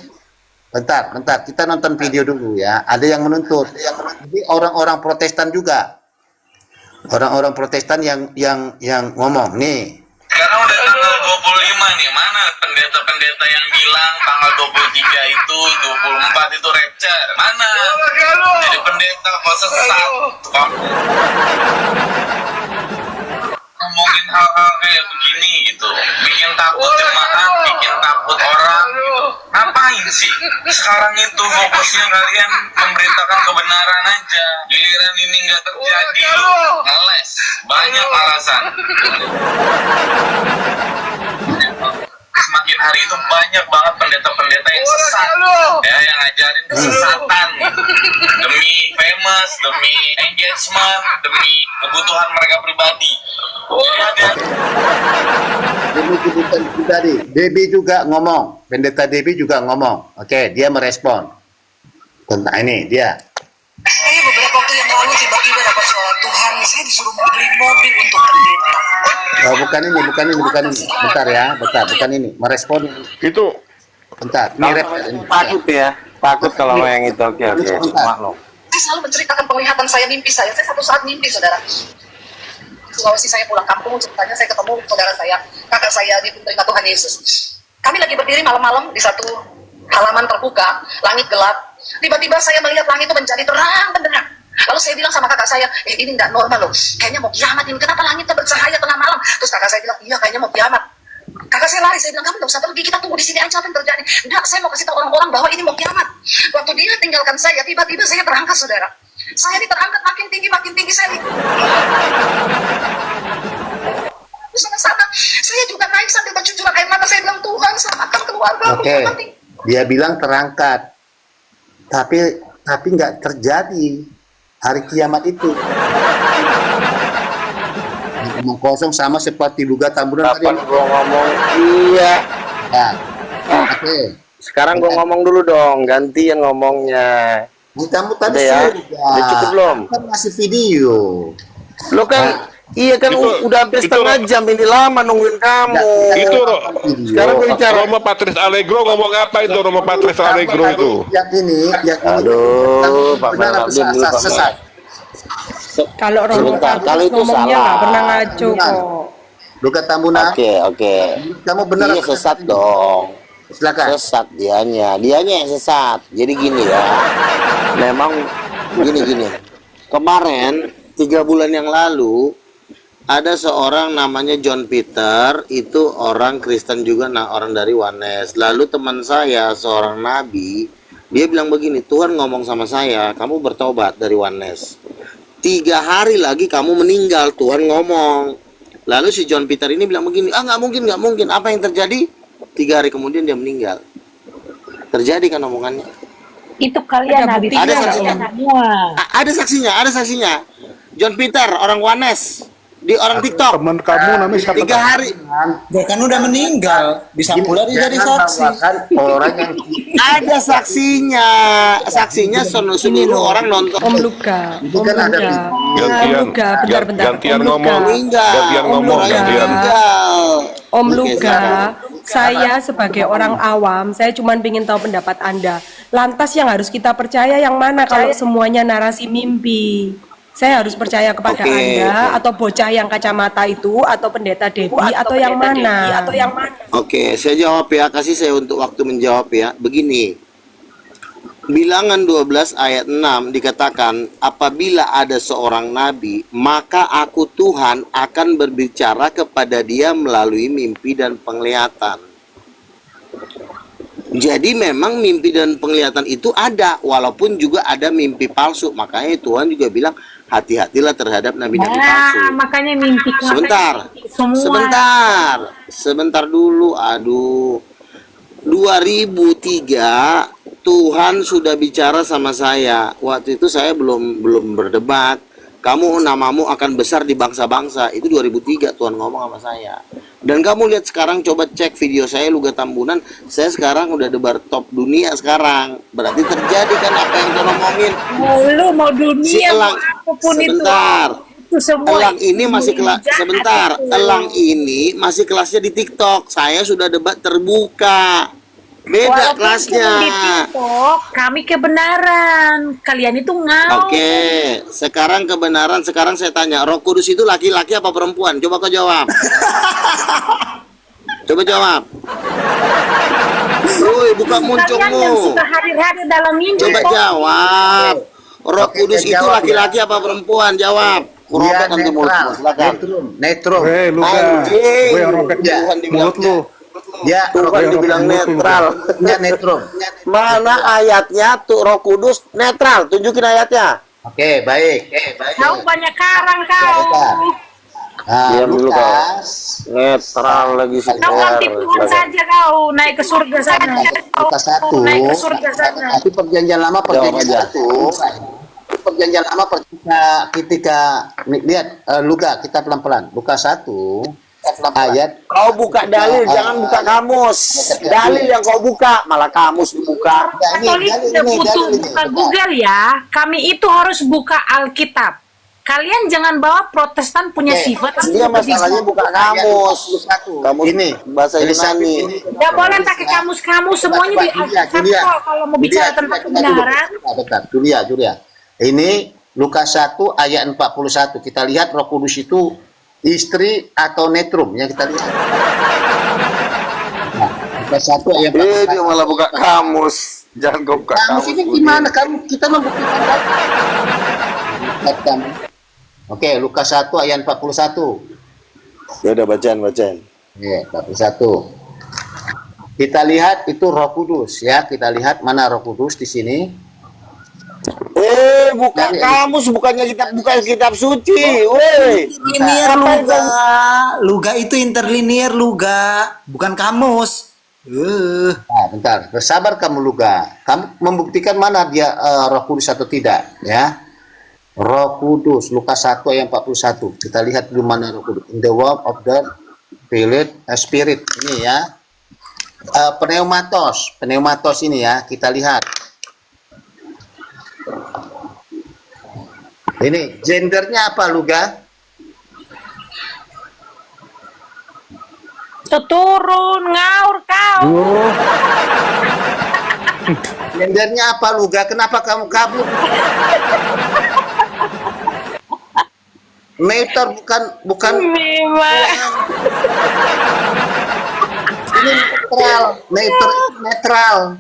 Bentar, kita nonton video dulu ya. Ada yang menuntut. Jadi orang-orang Protestan juga. Orang-orang Protestan yang ngomong nih. Sekarang udah tanggal 25 nih, mana pendeta-pendeta yang bilang tanggal 23 itu, 24 itu rapture? Mana? Jadi pendeta kok sesat. Ngomongin hal-hal kayak begini gitu, bikin takut jemaat, bikin takut orang. Ngapain sih? Sekarang itu fokusnya kalian memberitakan kebenaran aja. Giliran ini nggak terjadi, ngeles. Banyak alasan. Semakin hari itu banyak banget pendeta-pendeta yang sesat, ya, yang ngajarin kesesatan demi famous, demi engagement, demi kebutuhan mereka pribadi. Demi kebutuhan pribadi. Debbie juga ngomong, pendeta Debbie juga ngomong. Oke, dia merespon tentang ini dia. Saya beberapa waktu yang lalu tiba-tiba dapat suara Tuhan, saya disuruh beli mobil untuk pendeta. Oh, bukan ini. Bentar ya, bukan ini. Merespon Itu bentar. Ini Takut ya, takut kalau yang itu. Oke. Maklum. Saya selalu menceritakan penglihatan saya, mimpi saya. Saya satu saat mimpi, saudara. Sulawesi, saya pulang kampung, ceritanya saya ketemu saudara saya, kakak saya di penerima Tuhan Yesus. Kami lagi berdiri malam-malam di satu halaman terbuka, langit gelap. Tiba-tiba saya melihat langit itu menjadi terang benderang. Lalu saya bilang sama kakak saya, ini nggak normal loh, kayaknya mau kiamat ini, kenapa langitnya bercahaya tengah malam? Terus kakak saya bilang, iya kayaknya mau kiamat. Kakak saya lari, saya bilang, kamu nggak usah pergi, kita tunggu di sini aja, apa yang terjadi? Enggak, saya mau kasih tahu orang-orang bahwa ini mau kiamat. Waktu dia tinggalkan saya, tiba-tiba saya terangkat, saudara. Saya ini terangkat makin tinggi saya. Sama-sama, saya juga naik sambil bercucuran air mata, saya bilang, Tuhan selamatkan keluarga. Oke, dia bilang terangkat, tapi nggak terjadi hari kiamat itu. Omong kosong sama seperti Luga Tambunan tadi. Kapan gua ngomong iya? Ya. Oke. Sekarang gua ngomong dulu dong, gantian ngomongnya. Kamu tadi Udah ya? Udah cukup belum? Kan masih video. Lo kan iya kan udah hampir setengah jam ini, lama nungguin kamu. Itu Sekarang gue bicara Roma Patris Allegro ngomong apa itu Roma Patris Allegro itu? Yang ini aduh, Pak Marabdin dulu, Pak sesat. Kalau Romo Sebentar, kalau itu ngomongnya salah. nggak pernah ngaco kok. Luka Tambunan. Oke. Kamu benar Iya sesat dong. Silakan. Sesat dianya yang sesat. Jadi gini ya. Memang gini. Kemarin 3 bulan yang lalu ada seorang namanya John Peter, itu orang Kristen juga, nah orang dari Wanes. Lalu teman saya seorang nabi, dia bilang begini, Tuhan ngomong sama saya, kamu bertobat dari Wanes. 3 hari lagi kamu meninggal, Tuhan ngomong. Lalu si John Peter ini bilang begini, nggak mungkin. Apa yang terjadi? 3 hari kemudian dia meninggal. Terjadi kan omongannya? Itu kalian habis Ada saksinya. semua. Ada saksinya. John Peter, orang Wanes, di orang TikTok. Teman kamu namanya siapa? 3 hari. Dia kan udah meninggal, bisa pula dia jadi saksi. Orang yang Ada saksinya seluruh orang nonton. Om Luka, Om kan ada Luka, Gantian, Om Luka, bentar. gantian Om Luka. ngomong. Gantian ngomong, Luka. gantian. Om Oke, Luka, silakan. saya sebagai orang awam, saya cuma ingin tahu pendapat Anda. Lantas yang harus kita percaya yang mana kalau semuanya narasi mimpi? Saya harus percaya kepada Oke. Anda atau bocah yang kacamata itu atau pendeta Debbie atau yang mana? Oke, saya jawab ya. Kasih saya untuk waktu menjawab ya. Begini. Bilangan 12 ayat 6 dikatakan, apabila ada seorang nabi, maka aku Tuhan akan berbicara kepada dia melalui mimpi dan penglihatan. Jadi memang mimpi dan penglihatan itu ada, walaupun juga ada mimpi palsu. Makanya Tuhan juga bilang, hati-hatilah terhadap nabi-nabi palsu. Makanya mimpi kalian Sebentar. Sebentar dulu. Aduh. 2003 Tuhan sudah bicara sama saya. Waktu itu saya belum berdebat. Kamu namamu akan besar di bangsa-bangsa. Itu 2003 Tuhan ngomong sama saya. Dan kamu lihat sekarang, coba cek video saya Luga Tambunan. Saya sekarang udah debar top dunia sekarang. Berarti terjadi kan apa yang Tuhan ngomongin. Lu mau dunia, Si Elang, mau apapun sebentar. itu semua. Elang ini masih kelas jahat sebentar. itu. Elang ini masih kelasnya di TikTok. Saya sudah debat terbuka. Beda Walaupun kelasnya. di TikTok, kami kebenaran. Kalian itu ngau. Oke, sekarang kebenaran. Sekarang saya tanya, Roh Kudus itu laki-laki apa perempuan? Coba kau jawab. Coba jawab. Woi, buka Kalian yang muncungmu. suka hadir-hadir dalam mimpi. Coba kok. jawab. Roh Oke, Kudus saya itu jawab, laki-laki apa perempuan? Jawab. Dia Robek nanti mulutmu. Silakan. netrum. Hei, Luka. Anjing. Gue yang robek Tuhan dibilang mulut lu. Ya, Tuhan dibilang netral. ya netrum. Mana ayatnya tuh Roh Kudus netral? Tunjukin ayatnya. Oke, baik. Kau banyak karang kau. Diam dulu, Kak. Lukas. Netral lagi sih. Kau ganti Tuhan saja kau naik ke surga sana. Lukas 1. Naik ke surga sana. Tapi perjanjian lama perjanjian perjanjian lama ketika lihat Luka, kita pelan-pelan. Lukas 1 ayat. Kau buka dalil, jangan buka kamus. Dalil yang kau buka, malah kamus dibuka. Katolik tidak butuh buka Google ya. Kami itu harus buka Alkitab. Kalian jangan bawa Protestan punya sifat. Dia masalahnya buka kamus. Kamus Ini bahasa Yunani. Tidak boleh pakai kamus-kamus semuanya di Alkitab kok. Kalau mau bicara tentang kebenaran. Bentar, Julia. Ini Lukas 1 ayat 41. Kita lihat Roh Kudus itu istri atau netrum yang kita lihat. Nah, Lukas 1 ayat 41. Dia malah buka kamus. Jangan kau buka Kamus ini gimana? Kita membuktikan kan? Oke, Lukas 1 ayat 41. Ya udah bacaan. Ya, 41. Kita lihat itu Roh Kudus ya. Kita lihat mana Roh Kudus di sini. Buka kamus, bukannya kitab suci. Woi. Interlinear Luga. Luga itu interlinear Luga, bukan kamus. Nah, bentar, bersabar kamu Luga. Kamu membuktikan mana dia Roh Kudus atau tidak, ya? Roh Kudus, Lukas 1 ayat 41. Kita lihat di mana Roh Kudus. In the word of the Spirit. Ini ya. Pneumatos ini ya, kita lihat. Ini gendernya apa, Luga? Turun ngaur kau. Gendernya apa, Luga? Kenapa kamu kabur? Meter bukan ini netral.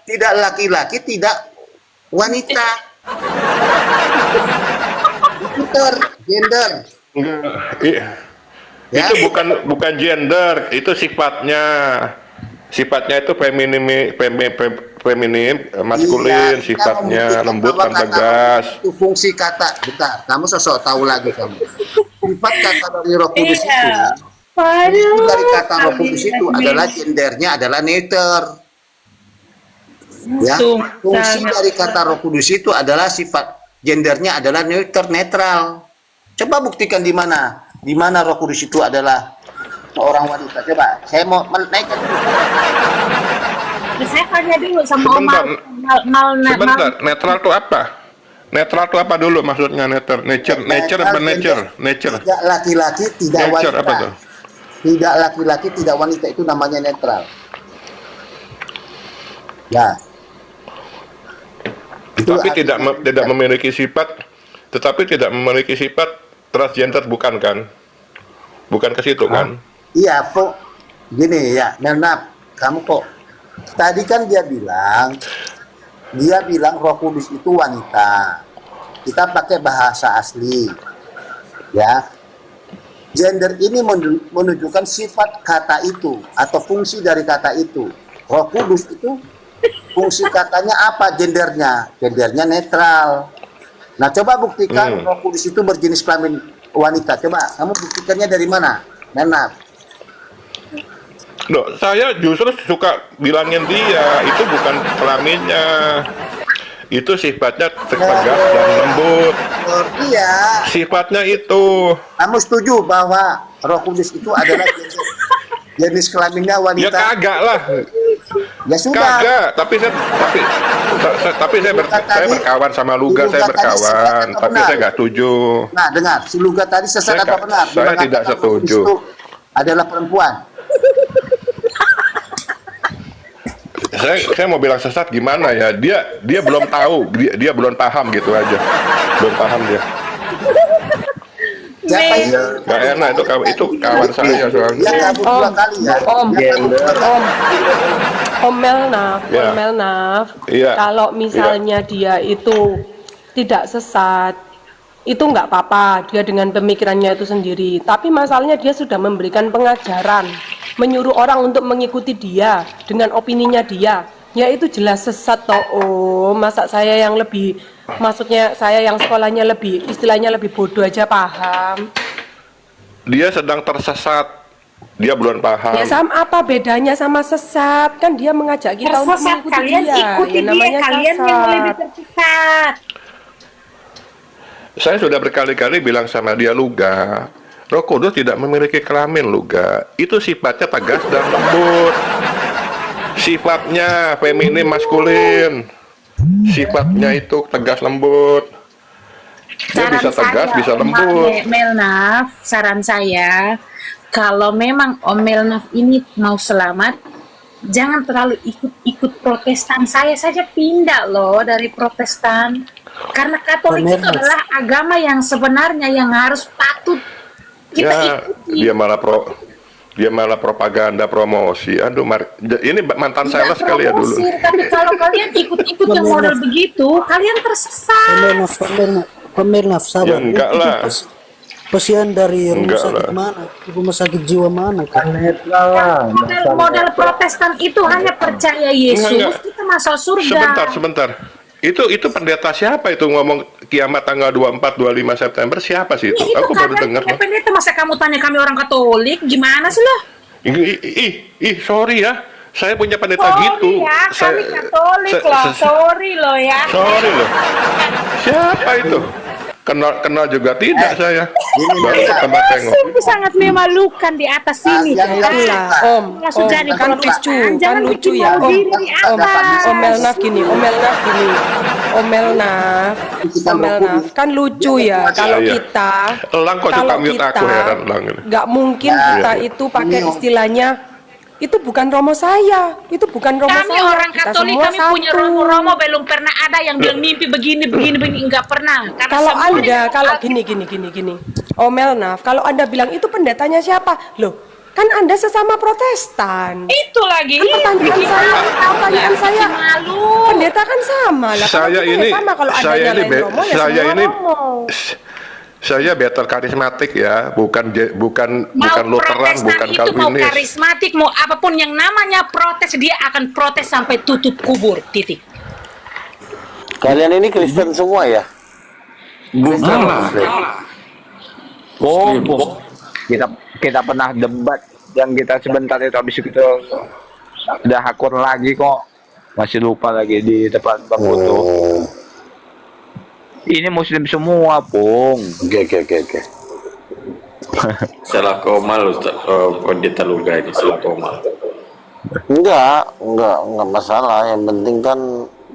Tidak laki-laki, tidak wanita. Gender. Ya. Itu bukan gender, itu sifatnya. Sifatnya itu feminin, maskulin, sifatnya lembut dan tegas. Itu fungsi kata. Bentar, kamu sosok tahu lagi kamu. Sifat kata dari Roh Kudus itu. Dari kata Roh Kudus itu adalah gendernya adalah neuter. Ya, fungsi dari kata Roh Kudus itu adalah sifat gendernya adalah netral. Coba buktikan di mana? Di mana Roh Kudus itu adalah seorang wanita. Coba, saya mau menaikkan. Saya tanya dulu sama Sebentar, Sebentar, netral itu apa? Netral itu apa dulu maksudnya nature apa nature? Tidak laki-laki, tidak Nature wanita. apa tuh? Tidak laki-laki, tidak wanita, itu namanya netral. Ya. Tetapi tidak memiliki sifat, transgender, bukan kan? Bukan ke situ kan? Iya, kok gini ya, Nenap, kamu kok tadi kan dia bilang Roh Kudus itu wanita. Kita pakai bahasa asli, ya. Gender ini menunjukkan sifat kata itu atau fungsi dari kata itu. Roh Kudus itu fungsi katanya apa? Gendernya netral. Nah, coba buktikan Roh Kudus itu berjenis kelamin wanita. Coba, kamu buktikannya dari mana? Nenap. Loh, saya justru suka bilangin dia, itu bukan kelaminnya. Itu sifatnya tegas dan lembut. Iya. Sifatnya itu. Kamu setuju bahwa Roh Kudus itu adalah jenis kelaminnya wanita? Ya kagak lah. Ya sudah. Kagak, tapi saya berkawan sama Luga, saya berkawan, tapi saya nggak setuju. Nah, dengar, si Luga tadi sesat atau benar? Saya tidak setuju. Itu adalah perempuan. Saya mau bilang sesat gimana ya? Dia belum tahu, dia belum paham gitu aja. Belum paham dia. Gak enak itu kawan saya soalnya. Om Melnaf, kalau misalnya dia itu tidak sesat, itu nggak apa-apa, dia dengan pemikirannya itu sendiri. Tapi masalahnya dia sudah memberikan pengajaran, menyuruh orang untuk mengikuti dia dengan opininya dia. Ya itu jelas sesat toh. Oh, masa saya yang lebih, maksudnya saya yang sekolahnya lebih, istilahnya lebih bodoh aja paham. Dia sedang tersesat, dia belum paham. Ya sama apa bedanya sama sesat? Kan dia mengajak kita untuk tersesat, mengikuti kalian dia. ikuti Ya, dia, namanya kalian sesat. yang lebih tersesat. Saya sudah berkali-kali bilang sama dia, Luga, Roh Kudus tidak memiliki kelamin, Luga. Itu sifatnya tegas dan lembut. Sifatnya feminin, maskulin. Sifatnya itu tegas lembut. Dia bisa tegas, bisa lembut. Melnaf, saran saya, kalau memang Om Melnaf ini mau selamat, jangan terlalu ikut Protestan. Saya saja pindah loh dari Protestan. Karena Katolik itu adalah agama yang sebenarnya yang harus patut kita ikuti. Dia malah propaganda promosi. Aduh, ini mantan sales kali ya dulu. Tapi kalau kalian ikut yang model begitu, kalian tersesat. Pemirnaf, sabar. Ya, enggak lah. Pasien dari rumah sakit mana? Rumah sakit jiwa mana? Model Protestan itu hanya percaya Yesus, Enggak. kita masuk surga. Sebentar. Itu pendeta siapa itu ngomong kiamat tanggal 24 25 September, siapa sih itu? Ya, Aku baru dengar. Pendeta, masa kamu tanya kami orang Katolik, gimana sih loh? Sorry ya. Saya punya pendeta Sorry gitu. ya, Saya, kami Katolik loh, sorry loh ya. sorry loh. Siapa itu? Kenal juga tidak saya. Baru pertama tengok. Sungguh sangat memalukan di atas sini. Itulah Om, Langsung jadi kan lucu, protestan, kan jangan lucu bikin ya malu Om. diri di atas. Om Melnaf gini, kan lucu ya kalau Iya. kita, Elang kok suka mute aku, heran Elang ini. nggak mungkin kita itu pakai istilahnya itu bukan romo saya, itu bukan romo Kami saya. orang Kita Katolik, semua kami punya satu. romo-romo, belum pernah ada yang bilang mimpi begini, enggak pernah. Karena Kalau semuanya kalau gini, Om Melnaf, kalau Anda bilang itu pendetanya siapa? Loh, kan Anda sesama Protestan. itu lagi. Kan pertanyaan saya, Malu. pendeta kan sama lah. Kalau Saya kita ya ini, sama, kalau Anda saya ini, nyalain romo, ya saya semua ini, romo. saya better karismatik ya, bukan Lutheran, Protestan bukan itu mau Calvinis. karismatik, mau apapun yang namanya protes, dia akan protes sampai tutup kubur, titik. Kalian ini Kristen semua ya? Bukan lah. Oh, kita pernah debat yang kita sebentar itu habis itu udah akur lagi kok, masih lupa lagi di depan Bang Putu. Ini Muslim semua, Pung. Oke. Salah komal pendeta Luga ini salah komal. Enggak masalah. Yang penting kan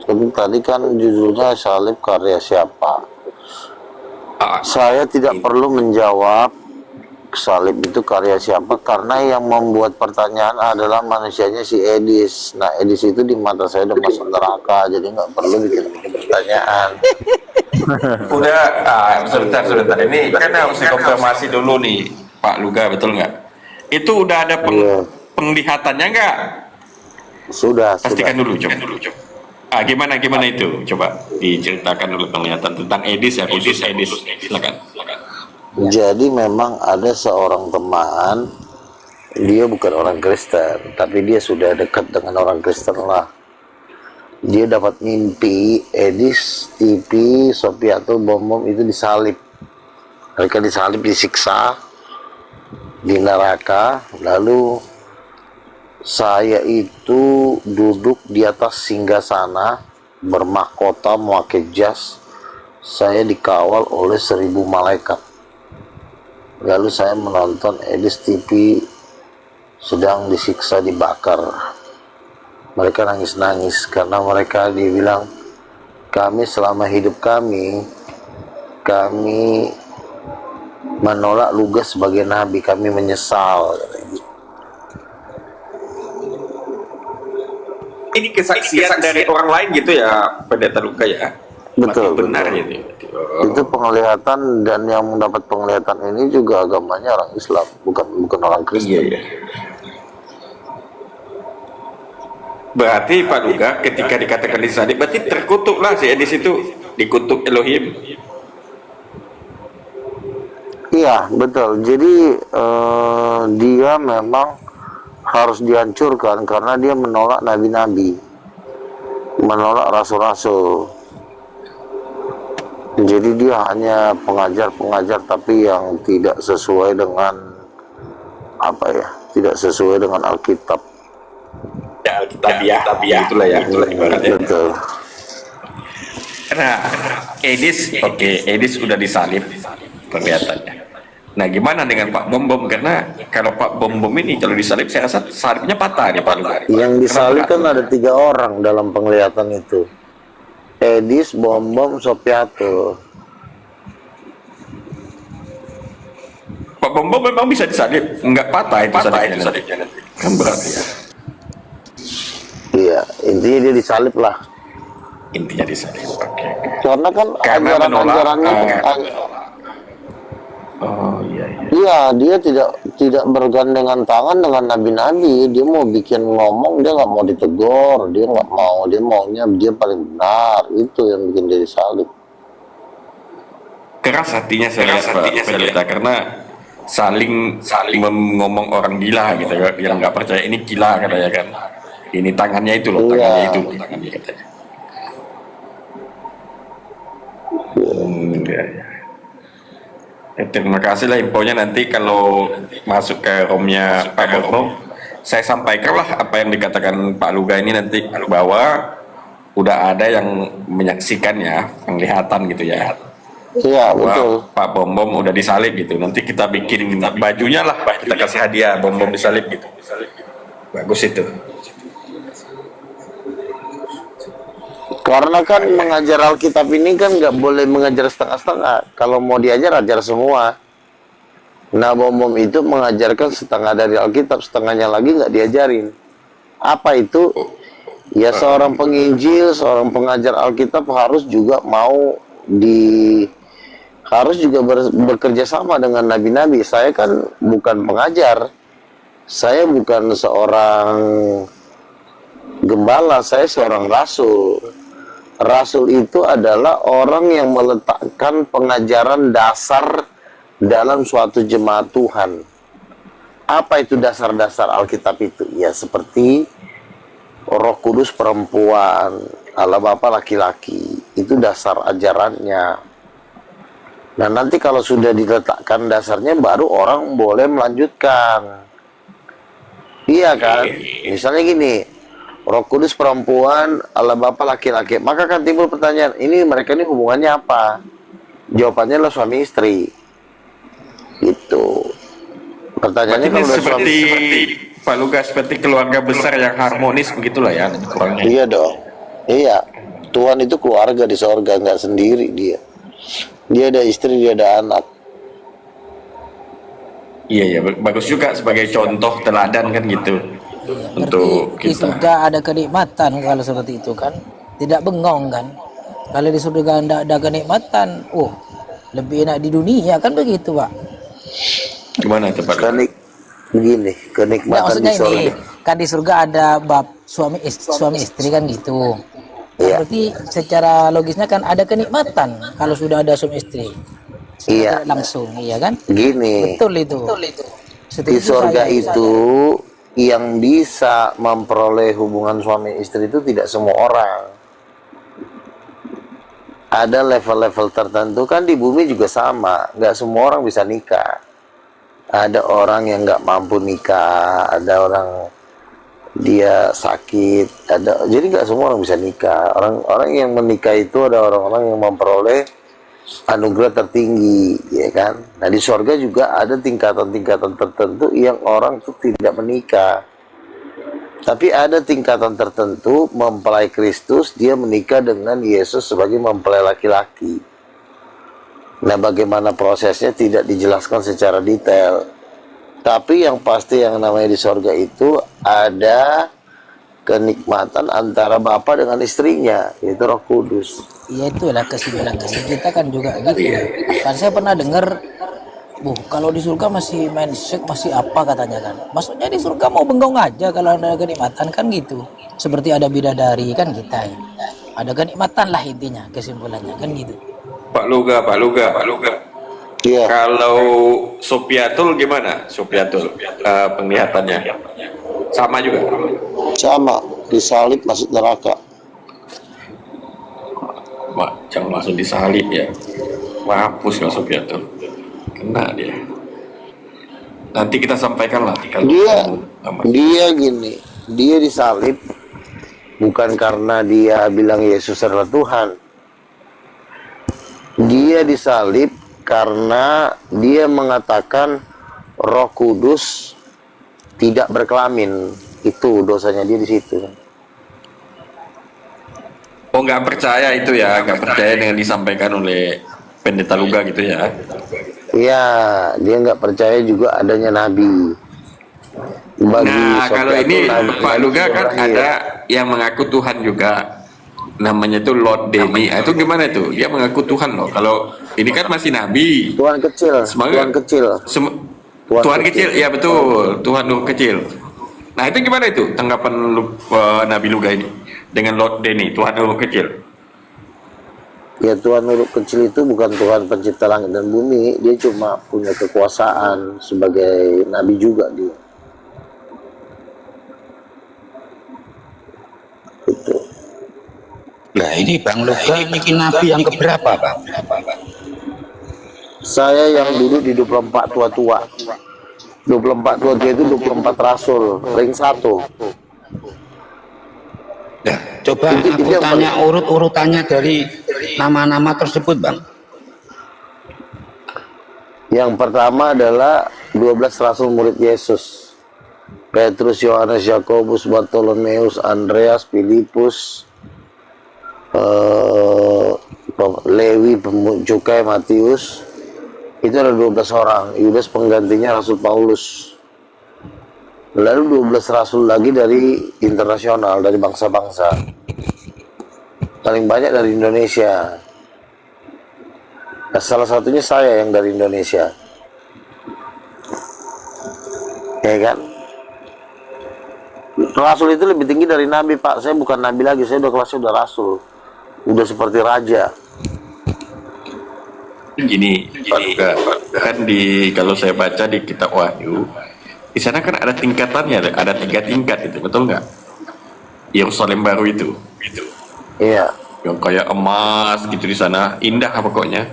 tadi kan judulnya salib karya siapa. Saya tidak perlu menjawab salib itu karya siapa karena yang membuat pertanyaan adalah manusianya si Edis. Nah, Edis itu di mata saya udah masuk neraka, jadi nggak perlu bikin pertanyaan. Udah, sebentar. Ini kan harus dikonfirmasi dulu nih, Pak Luga, betul nggak? Itu udah ada penglihatannya nggak? Sudah. Pastikan dulu, coba. Gimana itu? Coba diceritakan dulu penglihatan tentang Edis ya, khusus Edis. Silakan. Jadi memang ada seorang teman, dia bukan orang Kristen, tapi dia sudah dekat dengan orang Kristen lah. Dia dapat mimpi Edis, TV, Sopiato, Bom itu disalib. Mereka disalib, disiksa di neraka. Lalu saya itu duduk di atas singgasana bermahkota memakai jas. Saya dikawal oleh 1000 malaikat. Lalu saya menonton Edis TV sedang disiksa, dibakar. Mereka nangis-nangis karena mereka dibilang, kami selama hidup kami menolak Lugas sebagai nabi, kami menyesal. Ini kesaksian dari orang lain gitu ya, pendeta Luga ya? Betul. Benar itu. Itu penglihatan, dan yang mendapat penglihatan ini juga agamanya orang Islam, bukan orang Kristen. Iya. Berarti Pak Luga ketika dikatakan disalib, berarti terkutuklah si Edis itu, dikutuk Elohim. Iya, betul. Jadi dia memang harus dihancurkan karena dia menolak nabi-nabi, menolak rasul-rasul. Jadi dia hanya pengajar-pengajar tapi yang tidak sesuai dengan tidak sesuai dengan Alkitab. Ya, Alkitabiah, itulah ya. Betul. Karena Edis udah disalib kelihatannya. Nah, gimana dengan Pak Bom? Karena kalau Pak Bom ini kalau disalib, saya rasa salibnya patah nih Pak Luga. Yang disalib kan ada 3 orang dalam penglihatan itu. Edis, Bom, Sopiato. Pak Bom memang bisa disalib, nggak patah itu salibnya nanti. Kan berat ya. Iya, intinya dia disalib lah. Intinya disalib. Oke. Karena kan ajaran-ajarannya iya, dia tidak bergandengan tangan dengan nabi-nabi. Dia mau bikin ngomong, dia nggak mau ditegur, dia nggak mau, dia maunya dia paling benar. Itu yang bikin dia disalib. Keras hatinya saya pendeta, karena saling ngomong orang gila gitu ya, yang nggak percaya ini gila katanya kan. Ini tangannya itu loh, tangannya katanya. Terima kasih lah infonya. Nanti kalau masuk ke romnya Pak Bom, saya sampaikanlah apa yang dikatakan Pak Luga ini nanti, bahwa udah ada yang menyaksikan ya, penglihatan gitu ya. Iya, Bahwa betul. Pak Bom Bom udah disalib gitu. Nanti kita bikin bajunya lah, kita kasih hadiah Bom Bom disalib gitu. Bagus itu. Karena kan mengajar Alkitab ini kan nggak boleh mengajar setengah-setengah. Kalau mau diajar, ajar semua. Nah, Bom itu mengajarkan setengah dari Alkitab, setengahnya lagi nggak diajarin. Apa itu? Ya seorang penginjil, seorang pengajar Alkitab harus juga harus juga bekerja sama dengan nabi-nabi. Saya kan bukan pengajar, saya bukan seorang gembala, saya seorang rasul. Rasul itu adalah orang yang meletakkan pengajaran dasar dalam suatu jemaat Tuhan. Apa itu dasar-dasar Alkitab itu? Ya seperti Roh Kudus perempuan, Allah Bapa laki-laki. Itu dasar ajarannya. Nah nanti kalau sudah diletakkan dasarnya, baru orang boleh melanjutkan. Iya kan? Misalnya gini, Roh Kudus perempuan, Allah Bapa laki-laki. Maka kan timbul pertanyaan, ini mereka ini hubungannya apa? Jawabannya adalah suami istri. Gitu. Pertanyaannya Berarti ini kalau udah seperti Pak Luga, seperti keluarga besar yang harmonis begitulah ya kurangnya. Iya dong. Iya. Tuhan itu keluarga di sorga, nggak sendiri dia. Dia ada istri, dia ada anak. Iya ya, bagus juga sebagai contoh teladan kan gitu. Untuk Di kita. surga ada kenikmatan kalau seperti itu kan, tidak bengong kan. Kalau di surga tidak ada kenikmatan, lebih enak di dunia kan begitu Pak. Gimana itu Pak? Begini, kenikmatan Maksudnya di sorga. ini kan di surga ada suami istri kan gitu. Berarti secara logisnya kan ada kenikmatan kalau sudah ada suami istri. Iya. Langsung, iya kan? Gini. Betul itu. Di sorga itu yang bisa memperoleh hubungan suami istri itu tidak semua orang. Ada level-level tertentu kan, di bumi juga sama. Nggak semua orang bisa nikah. Ada orang yang nggak mampu nikah, ada orang dia sakit, jadi nggak semua orang bisa nikah. Orang yang menikah itu ada orang-orang yang memperoleh anugerah tertinggi, ya kan? Nah di surga juga ada tingkatan-tingkatan tertentu yang orang itu tidak menikah. Tapi ada tingkatan tertentu mempelai Kristus, dia menikah dengan Yesus sebagai mempelai laki-laki. Nah bagaimana prosesnya tidak dijelaskan secara detail. Tapi yang pasti yang namanya di sorga itu ada kenikmatan antara bapak dengan istrinya, yaitu Roh Kudus. Iya itulah kesimpulannya. Kita kan juga gitu. Kan saya pernah dengar, kalau di surga masih main seks, masih apa katanya kan. Maksudnya di surga mau bengong aja kalau ada kenikmatan kan gitu. Seperti ada bidadari kan kita ya. Ada kenikmatan lah intinya, kesimpulannya kan gitu. Pak Luga. Iya. Kalau Sopiatul gimana? Sopiatul penglihatannya sama juga. Sama, disalib masuk neraka. Jangan langsung disalib ya. Mampus nggak Sopiatul. Kena dia. Nanti kita sampaikan lah. Dia gini, dia disalib bukan karena dia bilang Yesus adalah Tuhan. Dia disalib karena dia mengatakan Roh Kudus tidak berkelamin. Itu dosanya dia di situ. Oh nggak percaya itu ya, nggak percaya dengan disampaikan oleh Pendeta Luga gitu ya? Iya, dia nggak percaya juga adanya nabi. Nah kalau ini Pak Luga kan ada yang mengaku Tuhan juga, namanya itu Lord Denny. Itu gimana itu? Dia mengaku Tuhan loh. Kalau ini kan masih nabi. Tuhan kecil. Tuhan kecil. Tuhan kecil, ya betul. Tuhan kecil. Nah itu gimana itu tanggapan Nabi Luga ini dengan Lord Denny, Tuhan kecil? Ya Tuhan huruf kecil itu bukan Tuhan pencipta langit dan bumi. Dia cuma punya kekuasaan sebagai nabi juga dia. Itu. Nah ini Bang Luga ini nabi yang keberapa Bang? Saya yang duduk di 24 tua-tua. 24-27 itu 24 rasul, ring 1. Nah, coba aku tanya urut-urutannya dari nama-nama tersebut, Bang. Yang pertama adalah 12 rasul murid Yesus. Petrus, Yohanes, Yakobus, Bartolomeus, Andreas, Filipus, Lewi, pemungut cukai, Matius. Itu ada 12 orang. Yudas penggantinya Rasul Paulus. Lalu 12 rasul lagi dari internasional, dari bangsa-bangsa. Paling banyak dari Indonesia. Nah, salah satunya saya yang dari Indonesia. Ya kan? Rasul itu lebih tinggi dari nabi, Pak. Saya bukan nabi lagi, saya udah kelasnya udah rasul. Udah seperti raja. Gini, kan kalau saya baca di kitab Wahyu, di sana kan ada tingkatannya, ada 3 tingkat itu, betul nggak? Yerusalem baru itu. Iya. Yang kayak emas gitu di sana, indah pokoknya.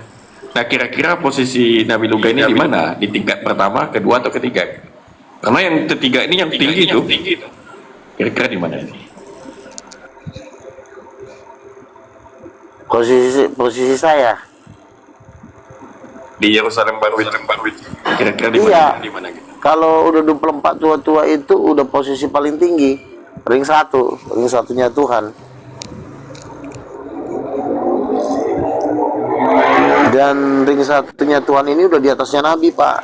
Nah, kira-kira posisi Nabi Luga ini di mana? Di tingkat pertama, kedua atau ketiga? Karena yang ketiga ini yang tinggi itu. Kira-kira di mana ini? Posisi saya Di Yerusalem baru itu. Kira-kira di mana? iya. Di mana gitu? Kalau udah 24 tua-tua itu udah posisi paling tinggi, ring 1, ring satunya Tuhan. Dan ring satunya Tuhan ini udah di atasnya nabi, Pak.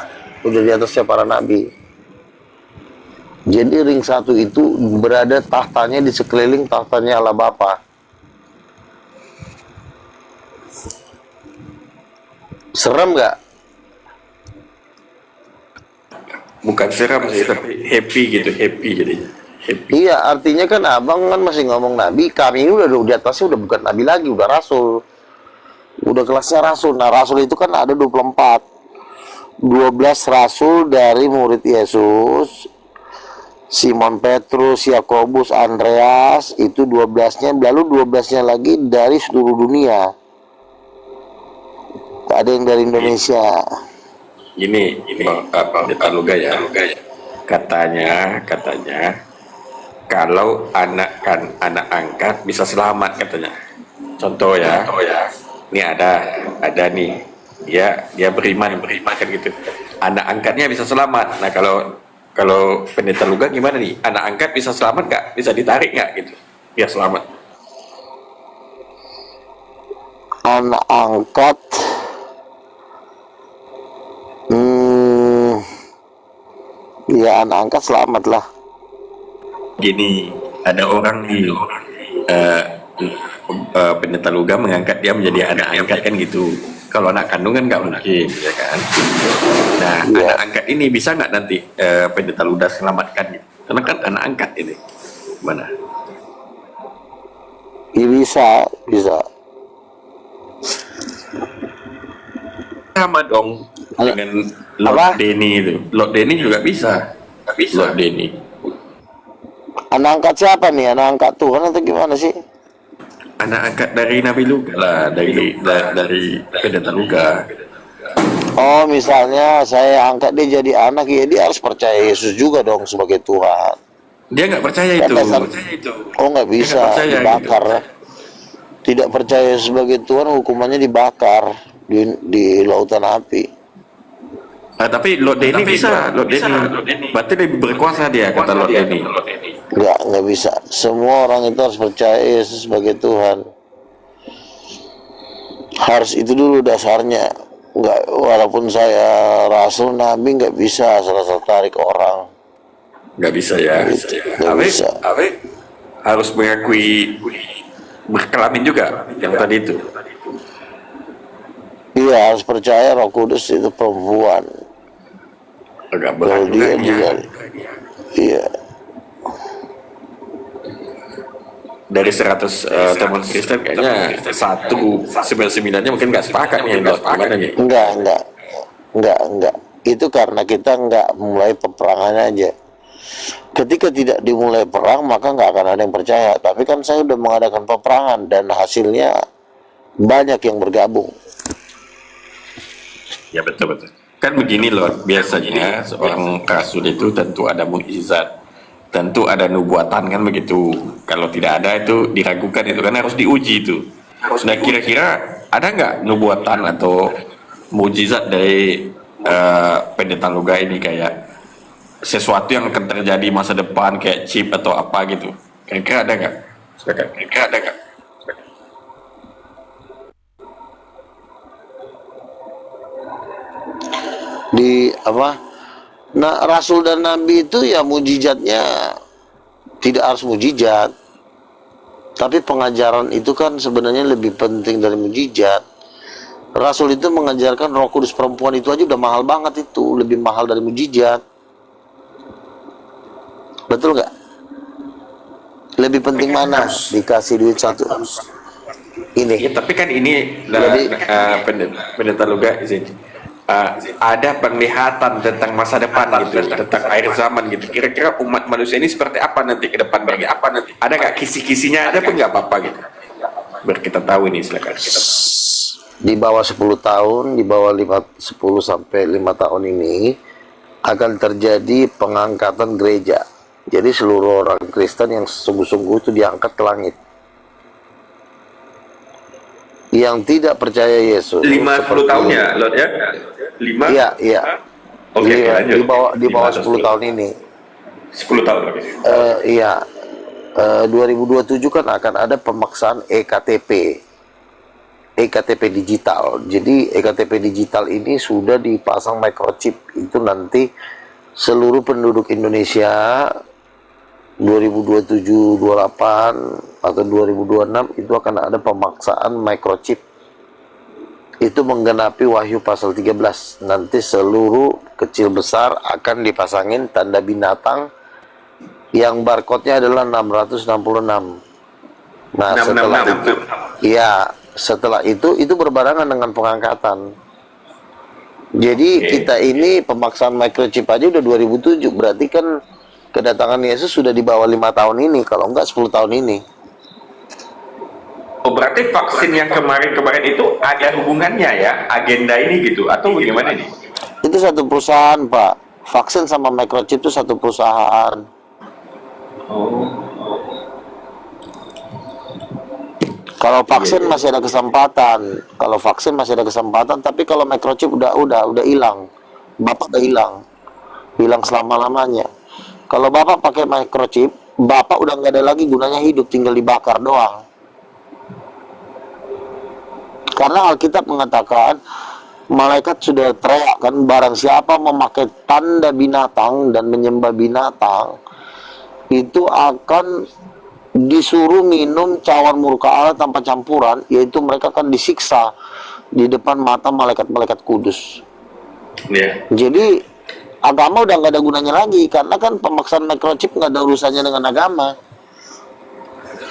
Udah di atasnya para nabi. Jadi ring 1 itu berada tahtanya di sekeliling tahtanya Allah Bapa. Serem nggak? Bukan seram sih, tapi happy gitu, happy jadinya. Iya, artinya kan abang kan masih ngomong nabi, kami ini udah di atasnya udah bukan nabi lagi, udah rasul. Udah kelasnya rasul. Nah, rasul itu kan ada 24. 12 rasul dari murid Yesus. Simon Petrus, Yakobus, Andreas, itu 12-nya, lalu 12-nya lagi dari seluruh dunia. Ada yang dari Indonesia. Gini, Pendeta Luga ya. Katanya, kalau anak angkat bisa selamat katanya. Contoh ya. Ini ada nih. Dia beriman kan gitu. Anak angkatnya bisa selamat. Nah, kalau Pendeta Luga gimana nih? Anak angkat bisa selamat nggak? Bisa ditarik nggak gitu? Biar selamat. Anak angkat ya anak angkat selamat lah. Gini, ada orang nih Pendeta Luga mengangkat dia menjadi anak angkat kan gitu. Kalau anak kandungan nggak mungkin, ya kan? Nah, anak angkat ini bisa nggak nanti Pendeta Luga selamatkan? Karena kan anak angkat ini, mana? Ya, bisa. Sama dong dengan Lord Denny itu. Lord Denny juga bisa. Lord Denny. Anak angkat siapa nih? Anak angkat Tuhan atau gimana sih? Anak angkat dari Nabi Luga lah, dari Pendeta Luga. Oh, misalnya saya angkat dia jadi anak, ya dia harus percaya Yesus juga dong sebagai Tuhan. Dia nggak percaya itu. Oh, nggak bisa, dibakar. Gitu. Tidak percaya sebagai Tuhan, hukumannya dibakar di lautan api. Nah, tapi Lord Denny bisa. Lord Denny. Berarti lebih berkuasa dia, kata Lord Denny. Nggak bisa. Semua orang itu harus percaya Yesus sebagai Tuhan. Harus itu dulu dasarnya. Nggak, walaupun saya rasul nabi nggak bisa salah tarik orang. Nggak bisa ya. Nggak bisa. Harus mengakui berkelamin juga yang tadi itu. Iya, harus percaya Roh Kudus itu perempuan. Agak berat juga. Iya. Dari 100 teman Kristen kayaknya 199-nya mungkin nggak sepakat nih. Enggak. Itu karena kita nggak mulai peperangan aja. Ketika tidak dimulai perang, maka nggak akan ada yang percaya. Tapi kan saya udah mengadakan peperangan dan hasilnya banyak yang bergabung. Ya betul. Kan begini loh, biasanya seorang rasul itu tentu ada mukjizat, tentu ada nubuatan kan begitu. Kalau tidak ada itu diragukan, itu kan harus diuji itu. Nah kira-kira ada nggak nubuatan atau mukjizat dari pendeta Luga ini, kayak sesuatu yang akan terjadi masa depan kayak chip atau apa gitu? Kira-kira ada nggak? Kira-kira ada nggak? Di apa? Nah, rasul dan nabi itu ya mujizatnya tidak harus mujizat. Tapi pengajaran itu kan sebenarnya lebih penting dari mujizat. Rasul itu mengajarkan Roh Kudus perempuan itu aja udah mahal banget, itu lebih mahal dari mujizat. Betul nggak? Lebih penting mana? Dikasih duit satu ini. Ya, tapi kan ini pendeta Luga izin. Ada penglihatan tentang masa depan gitu, tentang akhir zaman gitu. Kira-kira umat manusia ini seperti apa nanti ke depan? Bagi apa nanti? Ada nggak kisi-kisinya? Ada pun nggak apa-apa gitu. Biar kita tahu ini, silakan. Di bawah 10 tahun, di bawah 10 sampai 5 tahun ini akan terjadi pengangkatan gereja. Jadi seluruh orang Kristen yang sungguh-sungguh itu diangkat ke langit. Yang tidak percaya Yesus 5-10 tahun ya, Lord ya? 5? Iya. Oke, di bawah 10 tahun ini. 10 tahun lagi. Iya. 2027 kan akan ada pemaksaan EKTP. EKTP digital. Jadi EKTP digital ini sudah dipasang microchip. Itu nanti seluruh penduduk Indonesia 2027, 28 atau 2026 itu akan ada pemaksaan microchip. Itu menggenapi Wahyu pasal 13. Nanti seluruh kecil besar akan dipasangin tanda binatang yang barcode-nya adalah 666. Nah, setelah itu berbarengan dengan pengangkatan. Jadi kita ini pemaksaan microchip aja udah 2007, berarti kan kedatangan Yesus sudah di bawah 5 tahun ini, kalau enggak 10 tahun ini. Oh, berarti vaksin yang kemarin itu ada hubungannya ya, agenda ini gitu, atau bagaimana nih? Itu satu perusahaan, Pak. Vaksin sama microchip itu satu perusahaan. Kalau vaksin masih ada kesempatan, tapi kalau microchip udah hilang. Bapak udah hilang selama-lamanya. Kalau Bapak pakai microchip, Bapak udah nggak ada lagi gunanya hidup, tinggal dibakar doang. Karena Alkitab mengatakan, malaikat sudah teriak kan, barang siapa memakai tanda binatang dan menyembah binatang, itu akan disuruh minum cawan murka Allah tanpa campuran, yaitu mereka akan disiksa di depan mata malaikat-malaikat kudus. Jadi agama udah nggak ada gunanya lagi, karena kan pemaksaan microchip nggak ada urusannya dengan agama.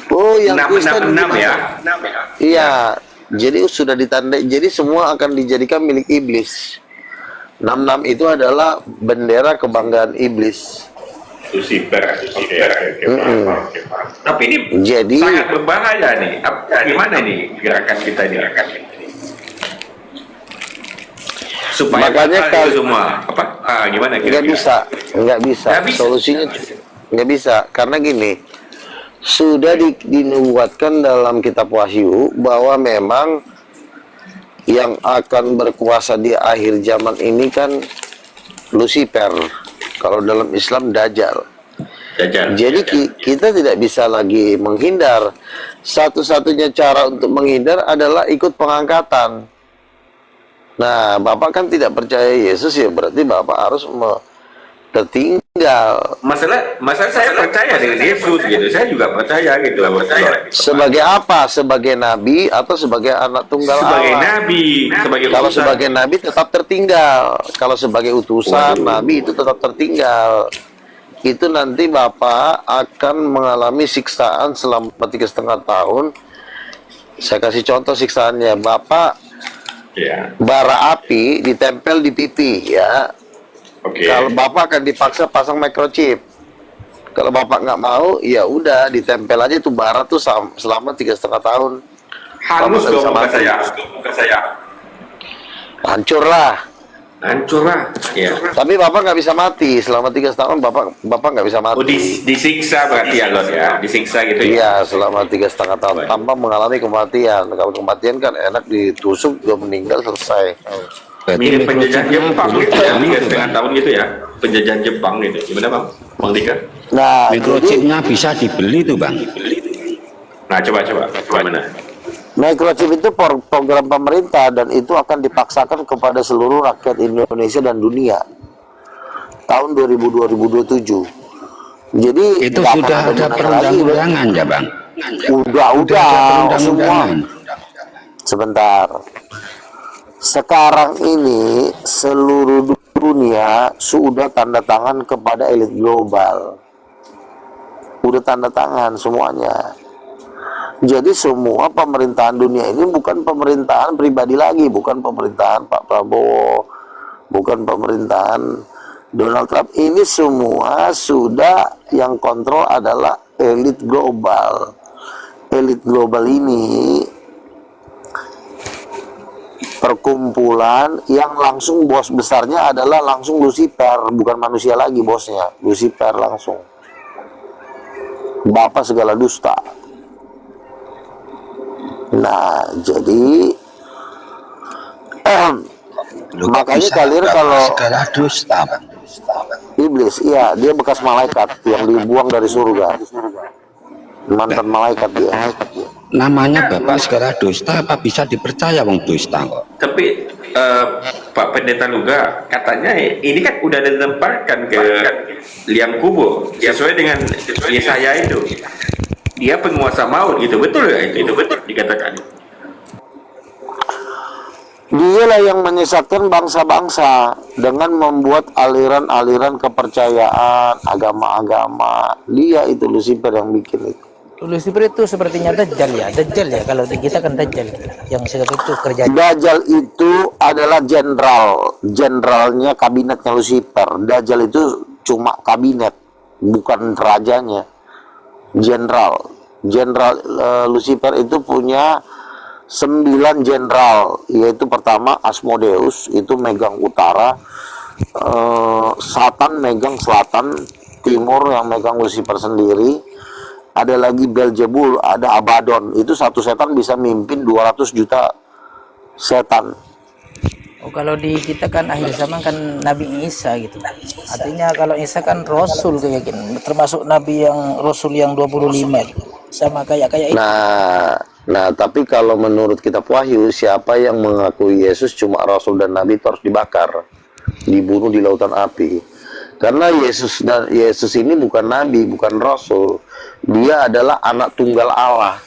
Oh, yang Kristen ya? Iya, jadi sudah ditandai, jadi semua akan dijadikan milik iblis. 66 itu adalah bendera kebanggaan iblis. Lucifer. Tapi ini jadi sangat berbahaya nih. Gimana nih gerakan kita ini? Supaya makanya kalau semua gimana? Nggak bisa. Solusinya nggak bisa, karena gini, sudah dinubuatkan dalam kitab Wahyu bahwa memang yang akan berkuasa di akhir zaman ini kan Lucifer. Kalau dalam Islam Dajjal. Jadi kita tidak bisa lagi menghindar. Satu-satunya cara untuk menghindar adalah ikut pengangkatan. Nah, Bapak kan tidak percaya Yesus, ya berarti Bapak harus tertinggal. Masalah saya percaya dengan Yesus gitu. Saya juga percaya gitu. Sebagai apa? Sebagai nabi atau sebagai anak tunggal Allah? Sebagai nabi. Kalau sebagai nabi tetap tertinggal. Kalau sebagai utusan nabi itu tetap tertinggal. Itu nanti Bapak akan mengalami siksaan selama 3,5 tahun. Saya kasih contoh siksaannya. Bapak bara api ditempel di pipi, ya. Kalau Bapak akan dipaksa pasang microchip. Kalau Bapak nggak mau, ya udah ditempel aja tuh bara tuh selama 3,5 tahun. Hangus dong muka saya. Hancur lah. Hancur lah. Ya. Tapi Bapak nggak bisa mati selama 3 tahun. Bapak nggak bisa mati. Oh, disiksa berarti ya Lord ya, disiksa gitu ya? Iya, selama 3,5 tahun tanpa mengalami kematian. Kalau kematian kan enak, ditusuk udah meninggal selesai. Mirip penjajahan Jepang gitu ya, 3,5 tahun gitu ya, penjajahan Jepang gitu. Gimana Bang Dika? Nah, Microchipnya bisa dibeli tuh Bang. Nah, coba mana? Microchip itu program pemerintah dan itu akan dipaksakan kepada seluruh rakyat Indonesia dan dunia tahun 2027. Jadi itu sudah ada perundang-undangan ya Bang? Udah semua. Sebentar. Sekarang ini seluruh dunia sudah tanda tangan kepada elit global. Udah tanda tangan semuanya. Jadi semua pemerintahan dunia ini bukan pemerintahan pribadi lagi, bukan pemerintahan Pak Prabowo, bukan pemerintahan Donald Trump. Ini semua sudah yang kontrol adalah elit global. Elit global ini perkumpulan yang langsung bos besarnya adalah langsung Lucifer, bukan manusia lagi bosnya, Lucifer langsung. Bapak segala dusta. Nah, jadi makanya kalian kalau segala dusta iblis, iya dia bekas malaikat yang dibuang dari surga, mantan malaikat dia. Namanya Bapak segala dusta, apa bisa dipercaya wong dusta kok? Tapi Pak Pendeta Luga katanya ini kan udah ditempatkan ke liang kubur sesuai dengan Yesaya itu. Dia penguasa maut gitu, betul ya itu betul dikatakan. Dialah yang menyesatkan bangsa-bangsa dengan membuat aliran-aliran kepercayaan, agama-agama. Dia itu Lucifer yang bikin itu. Lucifer itu sepertinya Dajjal ya, kalau di kita kan Dajjal yang segala itu kerja. Dajjal itu adalah jenderalnya kabinetnya Lucifer. Dajjal itu cuma kabinet, bukan rajanya. Jenderal Lucifer itu punya 9 jenderal, yaitu pertama Asmodeus itu megang utara, Satan megang selatan, timur yang megang Lucifer sendiri. Ada lagi Beelzebul, ada Abaddon. Itu satu setan bisa mimpin 200 juta setan. Oh, kalau di kita kan akhir zaman kan Nabi Isa gitu. Artinya kalau Isa kan Rasul kayak gitu, termasuk Nabi yang Rasul yang 25 gitu. Sama kayak itu. Nah, tapi kalau menurut kitab Wahyu, siapa yang mengakui Yesus cuma Rasul dan Nabi itu harus dibakar, dibunuh di lautan api. Karena Yesus ini bukan Nabi, bukan Rasul. Dia adalah anak tunggal Allah.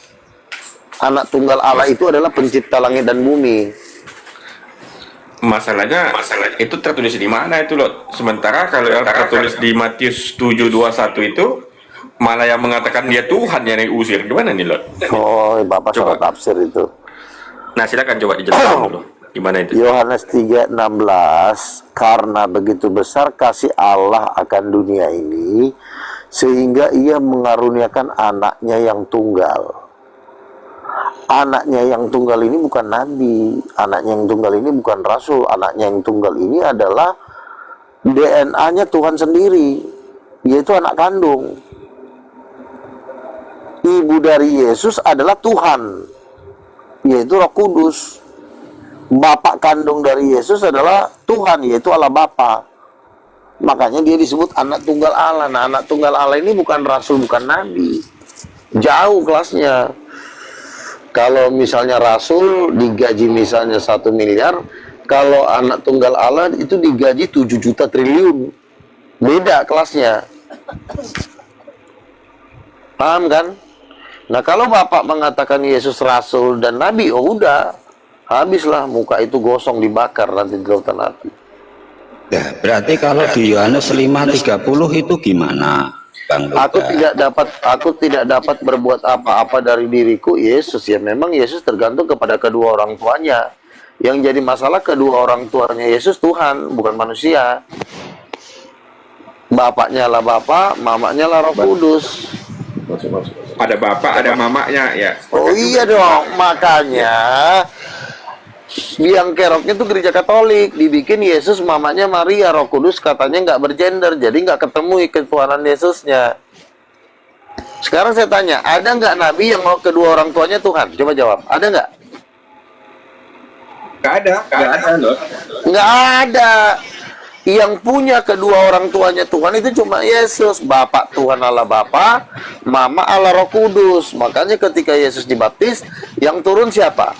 Anak tunggal Allah itu adalah pencipta langit dan bumi. Masalahnya itu tertulis di mana itu loh? Sementara kalau yang tertulis di Matius 7:21 itu malah yang mengatakan dia Tuhan yang diusir. Gimana nih loh? Oh, Bapak salah tafsir itu. Nah, silakan coba dijelaskan dulu. Gimana itu? Yohanes 3:16, karena begitu besar kasih Allah akan dunia ini sehingga ia mengaruniakan anaknya yang tunggal. Anaknya yang tunggal ini bukan nabi, anaknya yang tunggal ini bukan rasul, anaknya yang tunggal ini adalah DNA-nya Tuhan sendiri, yaitu anak kandung. Ibu dari Yesus adalah Tuhan, yaitu Roh Kudus. Bapak kandung dari Yesus adalah Tuhan, yaitu Allah Bapa. Makanya dia disebut anak tunggal Allah. Nah, anak tunggal Allah ini bukan rasul, bukan nabi. Jauh kelasnya. Kalau misalnya rasul digaji misalnya 1 miliar, kalau anak tunggal Allah itu digaji 7 juta triliun. Beda kelasnya. Paham kan? Nah, kalau Bapak mengatakan Yesus rasul dan nabi, oh udah, habislah, muka itu gosong dibakar nanti di lautan api. Ya, berarti kalau di Yohanes 5:30 itu gimana, Bang Luka? Aku tidak dapat berbuat apa-apa dari diriku, Yesus. Ya memang Yesus tergantung kepada kedua orang tuanya. Yang jadi masalah kedua orang tuanya Yesus Tuhan, bukan manusia. Bapaknya lah Bapa, mamanya lah Roh Kudus. Ada bapak, ada mamanya ya. Oh iya dong, makanya Biang keroknya tuh gereja Katolik, dibikin Yesus mamanya Maria, Roh Kudus katanya nggak bergender, jadi nggak ketemu ketuhanan Yesusnya. Sekarang saya tanya, ada nggak nabi yang mau kedua orang tuanya Tuhan? Coba jawab, ada nggak? Nggak ada loh. Nggak ada. Yang punya kedua orang tuanya Tuhan itu cuma Yesus. Bapak Tuhan Allah Bapa, Mama Allah Roh Kudus. Makanya ketika Yesus dibaptis, yang turun siapa?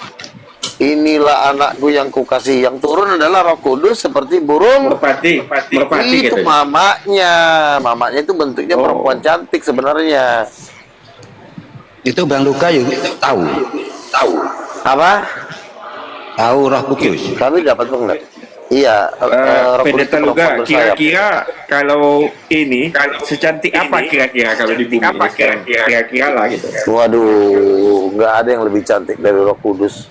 Inilah anakku yang kukasih. Yang turun adalah Roh Kudus seperti burung merpati itu gitu. Mamanya itu bentuknya perempuan cantik sebenarnya. Itu Bang Luka juga tahu. Apa? Tahu Roh Kudus. Kami dapat enggak? Iya, Roh Kudus Pendeta itu Luga, perempuan bersayap. kira-kira kalau ini secantik apa kira-kira kalau di bumi ini sekarang? Kira-kira lah gitu. Waduh, nggak ada yang lebih cantik dari Roh Kudus.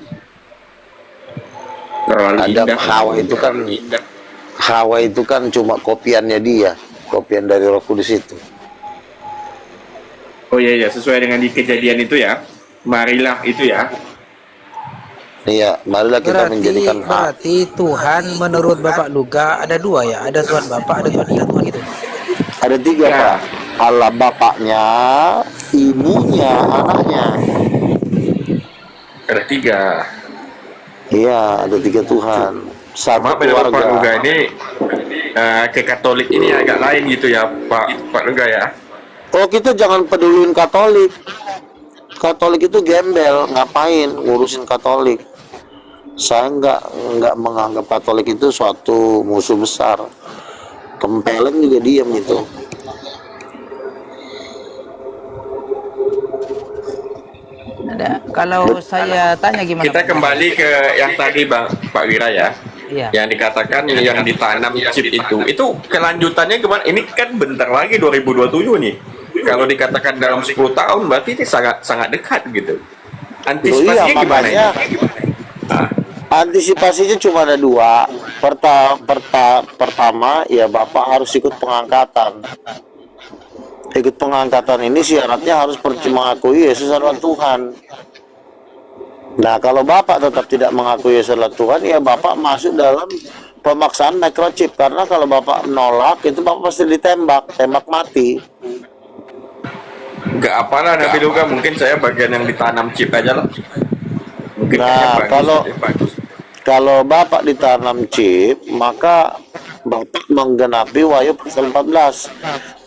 Adam Hawa itu kan cuma kopiannya dia, kopian dari Roh Kudus itu. Oh iya, sesuai dengan di kejadian itu ya. Marilah itu ya. Iya, marilah kita menjadikan berarti Tuhan menurut Bapak Luga ada dua ya, ada Tuhan Bapak, ada Tuhan Ibu gitu. Ada tiga Pak. Allah Bapaknya, Ibunya, Anaknya. Ada tiga. Iya, ada tiga Tuhan. Satu Pak Luga keluarga. ini ke Katolik ini agak lain gitu ya Pak Luga ya. Oh, kita jangan peduliin Katolik. Katolik itu gembel, ngapain ngurusin Katolik? Saya nggak menganggap Katolik itu suatu musuh besar. Kempelen juga diam gitu. Ada. Kalau saya tanya gimana? Kita kembali ke yang tadi Pak Wira ya. Iya. Yang dikatakan yang ditanam chip itu kelanjutannya gimana? Ini kan bentar lagi 2027 nih. Kalau dikatakan dalam 10 tahun berarti ini sangat dekat gitu. Antisipasinya gimana ini? Antisipasinya cuma ada dua. Pertama, ya Bapak harus ikut pengangkatan. Ikut pengangkatan ini syaratnya harus mengakui Yesus adalah Tuhan. Nah, kalau Bapak tetap tidak mengakui Yesus adalah Tuhan, ya Bapak masuk dalam pemaksaan microchip. Karena kalau Bapak menolak, itu Bapak pasti ditembak, tembak mati. Enggak apalah Nabi Luga, mungkin saya bagian yang ditanam chip aja lah. Mungkin Nah, kalau Bapak ditanam chip, maka Bapak menggenapi Wahyu pasal 14.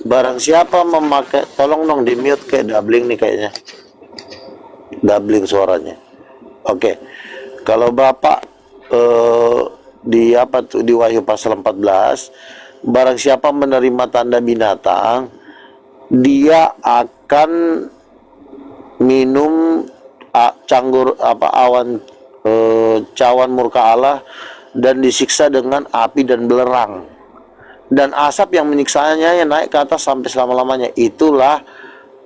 Barang siapa memakai, tolong dong di mute kayak doubling nih kayaknya. Doubling suaranya. Oke. Kalau Bapak di Wahyu pasal 14, barang siapa menerima tanda binatang, dia akan minum cawan murka Allah dan disiksa dengan api dan belerang, dan asap yang menyiksanya yang naik ke atas sampai selama-lamanya. Itulah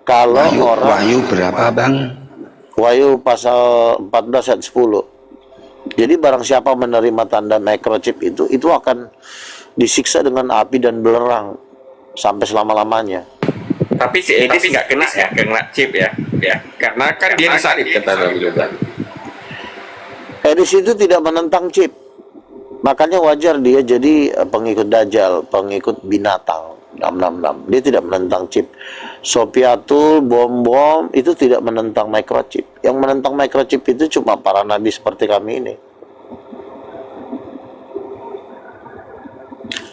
kalau Wahyu berapa Bang? Wahyu pasal 14 ayat 10. Jadi barang siapa menerima tanda microchip itu akan disiksa dengan api dan belerang sampai selama-lamanya. Tapi si Edis nggak kena chip ya, karena kan dia disalib kata Nabi Luga. Edis itu tidak menentang chip, makanya wajar dia jadi pengikut Dajjal, pengikut binatang 666. Dia tidak menentang chip. Sopiatul, bom itu tidak menentang microchip. Yang menentang microchip itu cuma para nabi seperti kami ini.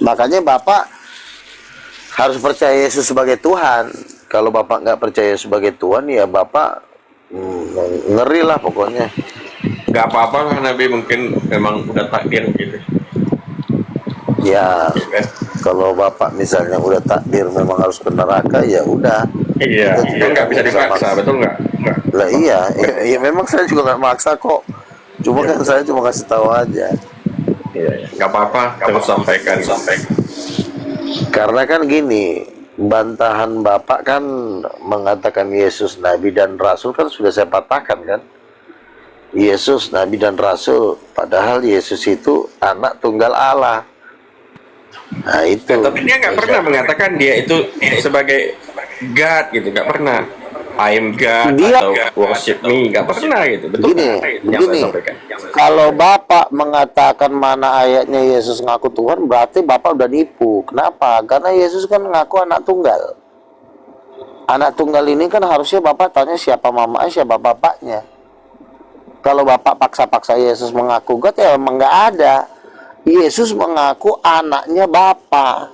Makanya Bapak harus percaya Yesus sebagai Tuhan. Kalau Bapak nggak percaya sebagai Tuhan, ya Bapak ngeri lah pokoknya. Nggak apa-apa lah Nabi, mungkin memang udah takdir gitu. Ya, kalau Bapak misalnya udah takdir memang harus ke neraka, ya udah. Iya, nggak bisa dipaksa, betul nggak? Lah iya, ya memang saya juga nggak maksa kok. Cuma kan saya cuma kasih tahu aja. Iya, nggak apa-apa, terus sampaikan. Karena kan gini, bantahan Bapak kan mengatakan Yesus Nabi dan Rasul kan sudah saya patahkan kan. Yesus Nabi dan Rasul, padahal Yesus itu anak tunggal Allah. Nah itu. Tapi dia nggak pernah mengatakan dia itu sebagai God gitu, nggak pernah. I am God Dia- atau worship me, nggak pernah gitu. Betul Begini, nggak yang saya begini. sampaikan? Kalau Bapak mengatakan mana ayatnya Yesus ngaku Tuhan, berarti Bapak udah nipu. Kenapa? Karena Yesus kan ngaku anak tunggal. Anak tunggal ini kan harusnya Bapak tanya siapa mamanya, siapa bapaknya. Kalau Bapak paksa-paksa Yesus mengaku God, ya memang nggak ada. Yesus mengaku anaknya Bapa.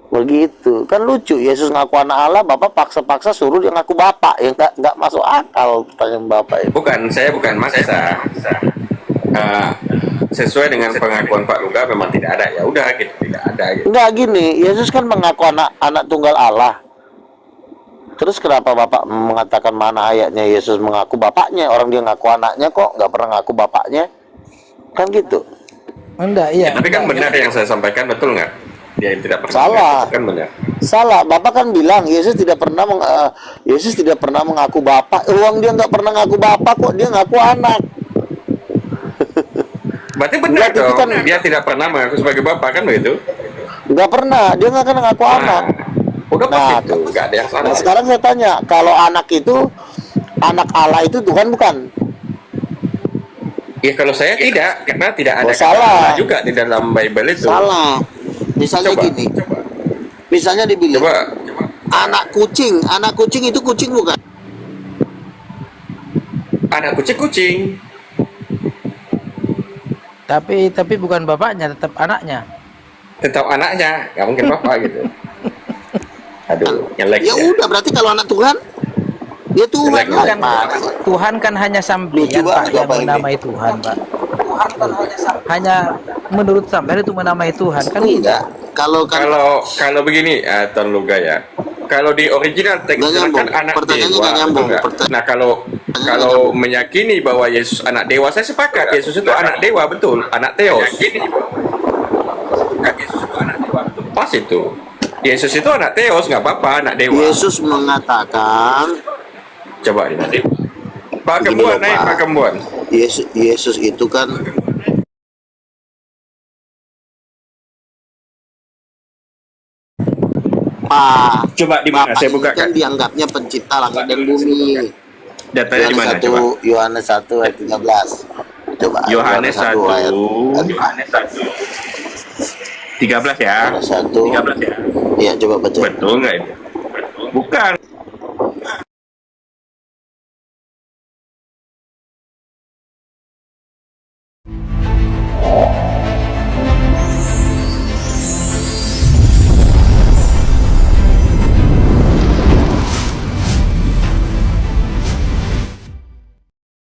Begitu. Kan lucu, Yesus ngaku anak Allah, Bapak paksa-paksa suruh dia ngaku Bapak. Yang nggak masuk akal pertanyaan Bapak itu. Bukan, saya bukan maksa. Sesuai dengan pengakuan Pak Luga memang tidak ada. Ya udah gitu, tidak ada gitu. Enggak gini, Yesus kan mengaku anak tunggal Allah. Terus kenapa Bapak mengatakan mana ayatnya Yesus mengaku bapaknya? Orang dia ngaku anaknya kok, nggak pernah ngaku bapaknya. Kan gitu. Enggak, iya. Tapi kan benar yang saya sampaikan, betul nggak? Dia tidak pernah Salah. kan benar. Salah, Bapak kan bilang Yesus tidak pernah Yesus tidak pernah mengaku bapak. Uang dia nggak pernah ngaku bapak kok, dia ngaku anak. Berarti benar Enggak, itu dong, kan- dia tidak pernah mengaku sebagai bapak kan begitu? Nggak pernah, dia nggak akan ngaku anak. Udah Nah, pasti itu, nggak ada yang salah. Nah sekarang saya tanya, kalau anak itu anak Allah itu Tuhan bukan? Ya kalau saya tidak, karena tidak ada Oh, kata salah. Allah juga di dalam Bible itu. Salah. Misalnya Coba, gini, misalnya dibilang Coba. anak kucing itu kucing bukan? Anak kucing. Tapi bukan bapaknya, tetap anaknya. Tetap anaknya, nggak mungkin bapak gitu. Aduh, nyelek Ya udah, berarti kalau anak Tuhan, dia Tuhan Jelek, lah. Kan, Tuhan kan hanya sampean Lucu Pak banget yang Bapak ini. menamai Tuhan Pak. Hanya menurut sampean itu menamai Tuhan kan gitu. Enggak. Kalau begini, Tuan Luga ya. Kalau di original teks Nggak nyambung. kan anak Pertanyaannya dewa. nggak nyambung. betul nggak? Nah kalau meyakini bahwa Yesus anak dewa, saya sepakat. Yesus itu anak dewa betul, anak Theos. Pas itu. Yesus itu anak Theos, nggak apa-apa, anak dewa. Yesus mengatakan, Coba ini. Pak Begini Kembuan, loh, naik Pak. Pak Kembuan. Yesus itu kan Pak. Coba di mana? Saya buka kan dianggapnya pencipta langit dan bumi. Datanya di mana? Coba. Yohanes 1 ayat 13. Coba. Yohanes 1 ayat 13 ya. Yohanes 1. 13 ya. Iya, coba baca. Betul nggak itu?